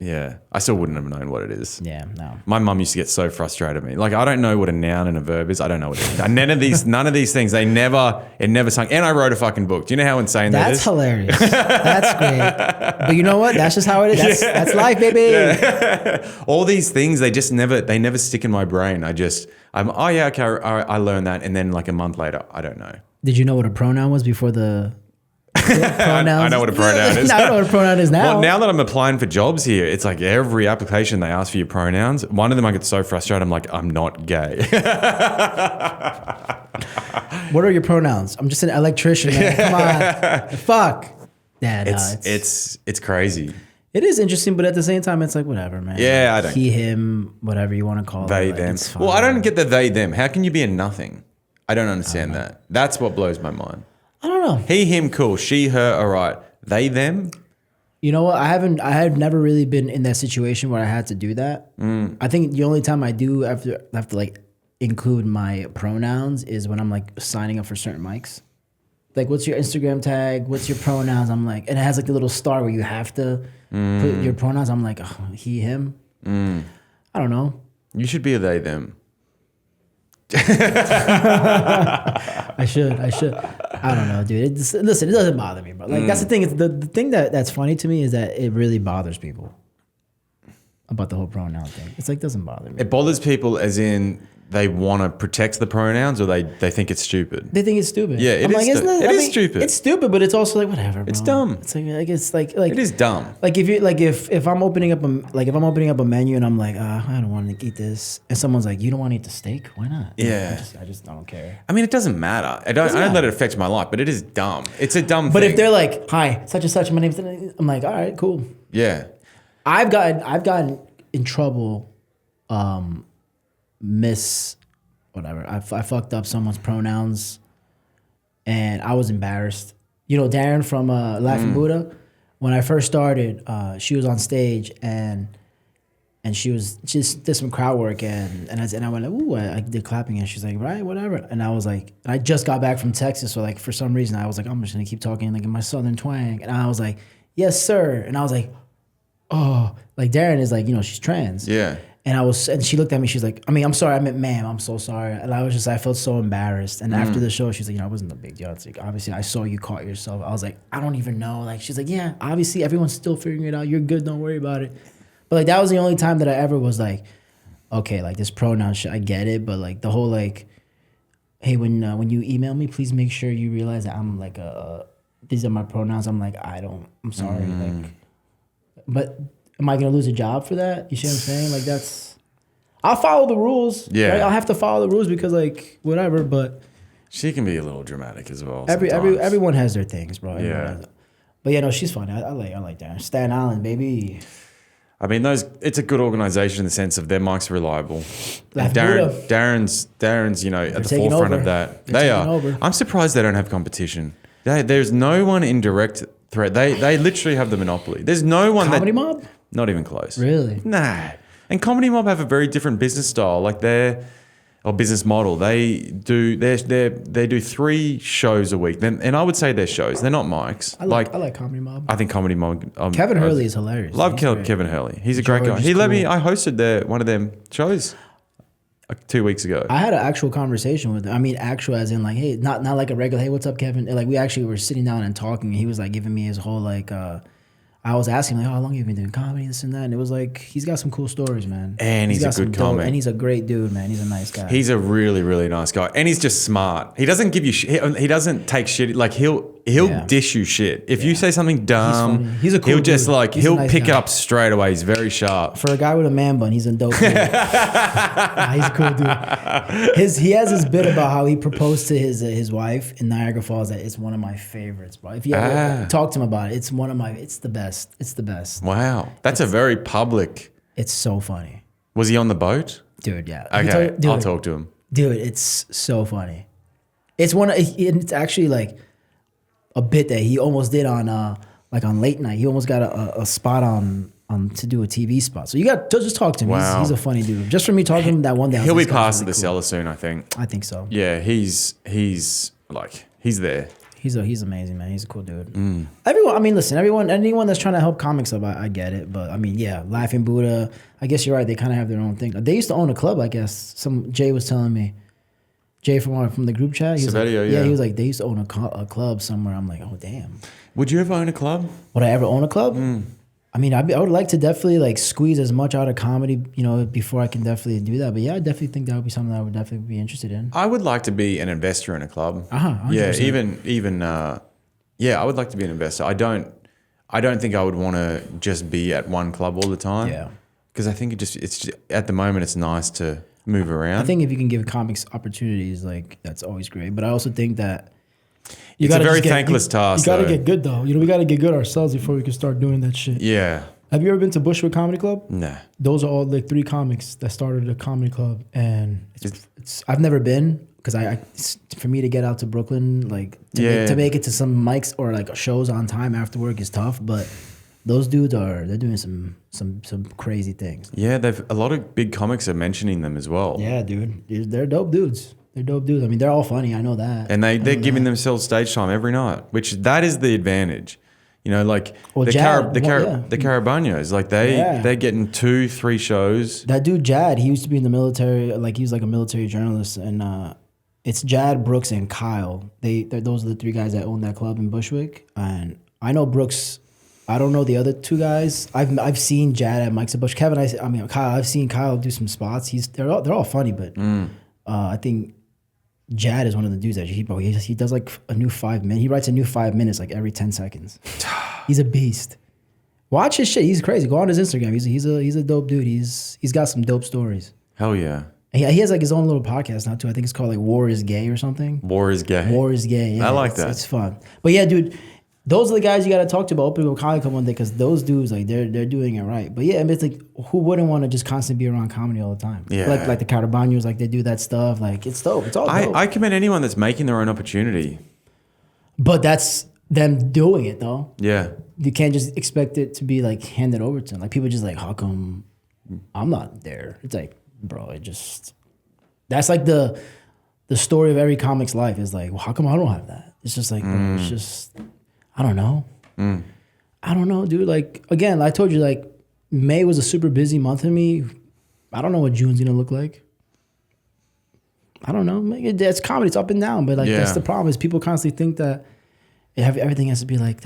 A: Yeah. I still wouldn't have known what it is.
B: Yeah, no.
A: My mum used to get so frustrated at me. Like, I don't know what a noun and a verb is. I don't know what it is. None of these things, it never sung. And I wrote a fucking book. Do you know how insane that is? That's
B: hilarious. That's great. But you know what? That's just how it is. That's life, baby.
A: Yeah. All these things, they never stick in my brain. Oh yeah, okay, I learned that. And then like a month later, I don't know.
B: Did you know what a pronoun was before the...
A: I know what a pronoun is.
B: I know what a pronoun is now.
A: Well, now that I'm applying for jobs here, it's like every application they ask for your pronouns. One of them I get so frustrated. I'm like, I'm not gay.
B: What are your pronouns? I'm just an electrician, man. Come on. Fuck. Yeah,
A: it's crazy.
B: It is interesting, but at the same time, it's like, whatever, man.
A: Yeah, I don't.
B: He, him, whatever you want to call it.
A: They, them. Well, I don't get the they, them. How can you be a nothing? I don't understand that. That's what blows my mind.
B: I don't know.
A: He, him, cool. She, her, all right. They, them.
B: You know what? I have never really been in that situation where I had to do that. I think the only time I do have to like include my pronouns is when I'm like signing up for certain mics. like, what's your Instagram tag? What's your pronouns? I'm like, and it has like the little star where you have to put your pronouns. I'm like, oh, he, him. I don't know.
A: You should be a they, them.
B: I should. I don't know, dude. Listen, it doesn't bother me, bro. Like that's the thing. It's the thing that's funny to me is that it really bothers people about the whole pronoun thing. It's like doesn't bother me.
A: It bothers people as in they want to protect the pronouns or they think it's stupid.
B: They think it's stupid.
A: Yeah, it is stupid.
B: It's stupid, but it's also like whatever. Bro.
A: It's dumb.
B: It's like
A: it is dumb.
B: Like if I'm opening up a menu and I'm like I don't want to eat this, and someone's like you don't want to eat the steak, why not?
A: Yeah,
B: I just don't care.
A: I mean, it doesn't matter. I don't let it affect my life, but it is dumb. It's a dumb.
B: But
A: thing.
B: if they're like hi such and such, my name's, I'm like all right, cool.
A: Yeah,
B: I've gotten in trouble, whatever. I fucked up someone's pronouns, and I was embarrassed. You know, Darren from Laughing Buddha. When I first started, she was on stage and she did some crowd work and I went like, ooh, I did clapping and she's like, right, whatever. And I was like, I just got back from Texas, so like for some reason I was like, I'm just gonna keep talking like in my southern twang, and I was like, yes sir, and I was like, oh, like Darren is like, you know, she's trans.
A: yeah.
B: And she looked at me, she's like, I mean, I'm sorry, I meant ma'am, I'm so sorry. And I felt so embarrassed. And after the show, she's like, you know, it wasn't a big deal. It's like, obviously, I saw you caught yourself. I was like, I don't even know. Like, she's like, yeah, obviously, everyone's still figuring it out. You're good, don't worry about it. But like, that was the only time that I ever was like, okay, like this pronoun shit, I get it. But like the whole like, hey, when you email me, please make sure you realize that I'm like these are my pronouns. I'm like, I'm sorry. Like, but am I gonna lose a job for that? You see what I'm saying? Like I'll follow the rules.
A: Yeah.
B: Right? I'll have to follow the rules because like whatever. But
A: She can be a little dramatic as well.
B: everyone has their things, bro.
A: Yeah.
B: But yeah, no, she's funny. I like that. Staten Island, baby.
A: I mean, it's a good organization in the sense of their mics are reliable. And
B: Buddha.
A: Darren's, you know, at the
B: taking
A: forefront
B: over.
A: of that.
B: They're
A: They
B: taking
A: are.
B: over.
A: I'm surprised they don't have competition. There's no one in direct threat. They literally have the monopoly. There's no one
B: Comedy Mob?
A: Not even close.
B: Really?
A: Nah. And Comedy Mob have a very different business style. Like business model. They do 3 shows a week. And I would say they're shows. They're not mics.
B: I like Comedy Mob.
A: I think Comedy Mob.
B: Kevin Hurley is hilarious.
A: Love
B: He's great.
A: Kevin Hurley. He's a great guy.
B: George is
A: He let me.
B: cool.
A: I hosted one of them shows 2 weeks ago.
B: I had an actual conversation with him. I mean, actual as in like, hey, not like a regular, hey, what's up, Kevin? Like we actually were sitting down and talking, and he was like giving me his whole like. I was asking like, how long have you been doing comedy, this and that, and it was like he's got some cool stories, man.
A: And he's
B: got
A: a good
B: some
A: comic.
B: and he's a great dude, man. He's a nice guy.
A: He's a really, really nice guy, and he's just smart. He doesn't give you shit. He doesn't take shit. Like he'll
B: Yeah.
A: dish you shit if you say something dumb.
B: funny. He's a cool
A: He'll just
B: dude.
A: like
B: He's a
A: he'll
B: nice
A: pick
B: guy.
A: it up straight away. He's very sharp.
B: For a guy with a man bun, he's a dope dude. Nah, he's a cool dude. He has this bit about how he proposed to his wife in Niagara Falls. That it's one of my favorites, bro. If you ever talk to him about it, it's the best. It's the best.
A: Wow, that's a very public.
B: It's so funny,
A: Was he on the boat?
B: dude. Yeah.
A: Okay,
B: Dude,
A: I'll talk to him.
B: Dude, it's so funny. It's actually like a bit that he almost did on late night. He almost got a spot on to do a TV spot. So you got to just talk to him.
A: Wow.
B: He's a funny dude. Just for me talking to him that one day, I was
A: He'll
B: like,
A: be
B: this guy's
A: past
B: really
A: the
B: cool.
A: cellar soon, I think.
B: I think so.
A: Yeah, he's there.
B: He's amazing, man. He's a cool dude. Anyone that's trying to help comics up, I get it. But I mean, yeah, Laughing Buddha. I guess you're right. They kind of have their own thing. They used to own a club, I guess. Jay was telling me. Jay from the group chat. He was
A: Saverio,
B: like,
A: yeah.
B: He was like, they used to own a club somewhere. I'm like, oh damn.
A: Would you ever own a club?
B: Would I ever own a club? I mean, I would like to definitely like squeeze as much out of comedy, you know, before I can definitely do that. But yeah, I definitely think that would be something that I would definitely be interested in.
A: I would like to be an investor in a club.
B: 100%.
A: Yeah, I would like to be an investor. I don't think I would want to just be at one club all the time.
B: Yeah.
A: Because I think it's just, at the moment it's nice to move around.
B: I think if you can give comics opportunities, like that's always great. But I also think that
A: it's a
B: gotta
A: very
B: just
A: thankless task.
B: You got to
A: though.
B: get good though. You know, we got to get good ourselves before we can start doing that shit.
A: Yeah.
B: Have you ever been to Bushwick Comedy Club?
A: Nah.
B: Those are all like 3 comics that started a comedy club, and it's I've never been because for me to get out to Brooklyn, like to make it to some mics or like shows on time after work is tough. But those dudes they're doing some crazy things.
A: Yeah, a lot of big comics are mentioning them as well.
B: Yeah, dude, they're dope dudes. They're dope dudes. I mean, they're all funny. I know that.
A: And they're giving themselves stage time every night, which that is the advantage. You know, like
B: Well,
A: the
B: Jad,
A: the Carabanos, like they're getting 2-3 shows.
B: That dude Jad, he used to be in the military. Like he was like a military journalist, and it's Jad, Brooks, and Kyle. Those are the 3 guys that own that club in Bushwick. And I know Brooks. I don't know the other 2 guys. I've seen Jad at Mike's at Bush. Kevin, I mean Kyle. I've seen Kyle do some spots. They're all funny, but I think Jad is one of the dudes that he does like a new 5 minutes. He writes a new 5 minutes like every 10 seconds. He's a beast. Watch his shit. He's crazy. Go on his Instagram. He's a dope dude. He's got some dope stories.
A: Hell yeah.
B: He has like his own little podcast now too. I think it's called like War is Gay or something.
A: War is Gay.
B: War is Gay. Yeah,
A: I like that.
B: It's fun. But yeah, dude, those are the guys you got to talk to about opening up Comedy Club one day because those dudes like they're doing it right. But yeah, I mean, it's like who wouldn't want to just constantly be around comedy all the time?
A: Yeah.
B: Like the Carabanos, like they do that stuff. Like it's dope. It's all dope.
A: I commend anyone that's making their own opportunity.
B: But that's them doing it though.
A: Yeah.
B: You can't just expect it to be like handed over to them. Like people just like, how come I'm not there? It's like, bro, that's like the story of every comic's life is like, well, how come I don't have that? It's just like, bro, it's just, I don't know. I don't know, dude. Like, again, I told you, like, May was a super busy month for me. I don't know what June's gonna look like. I don't know. It's comedy. It's up and down. But like, that's the problem is people constantly think that everything has to be like,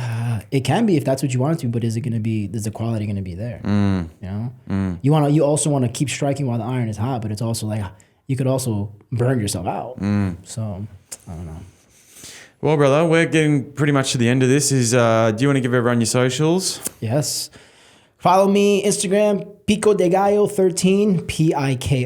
B: it can be if that's what you want it to, but is the quality gonna be there? You know? You also want to keep striking while the iron is hot, but it's also like, you could also burn yourself out. So, I don't know.
A: Well, brother, we're getting pretty much to the end of this. Do you want to give everyone your socials?
B: Yes. Follow me, Instagram, Pico de Gallo 13, PIKODEGALLO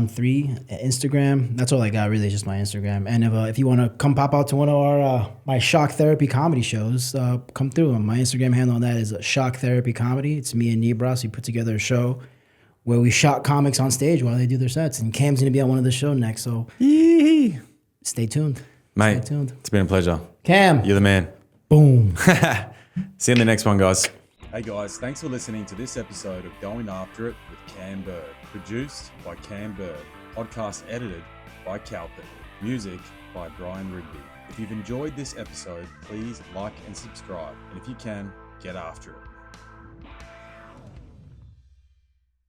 B: 13. Instagram. That's all I got, really, just my Instagram. And if you want to come pop out to one of our my shock therapy comedy shows, come through. My Instagram handle on that is Shock Therapy Comedy. It's me and Nibras. We put together a show where we shock comics on stage while they do their sets. And Cam's going to be on one of the show next, so stay tuned.
A: Mate,
B: stay tuned.
A: It's been a pleasure.
B: Cam.
A: You're the man.
B: Boom.
A: See you in the next one, guys.
C: Hey guys, thanks for listening to this episode of Going After It with Cam Bird. Produced by Cam Bird. Podcast edited by Calpit. Music by Brian Rigby. If you've enjoyed this episode, please like and subscribe. And if you can, get after it.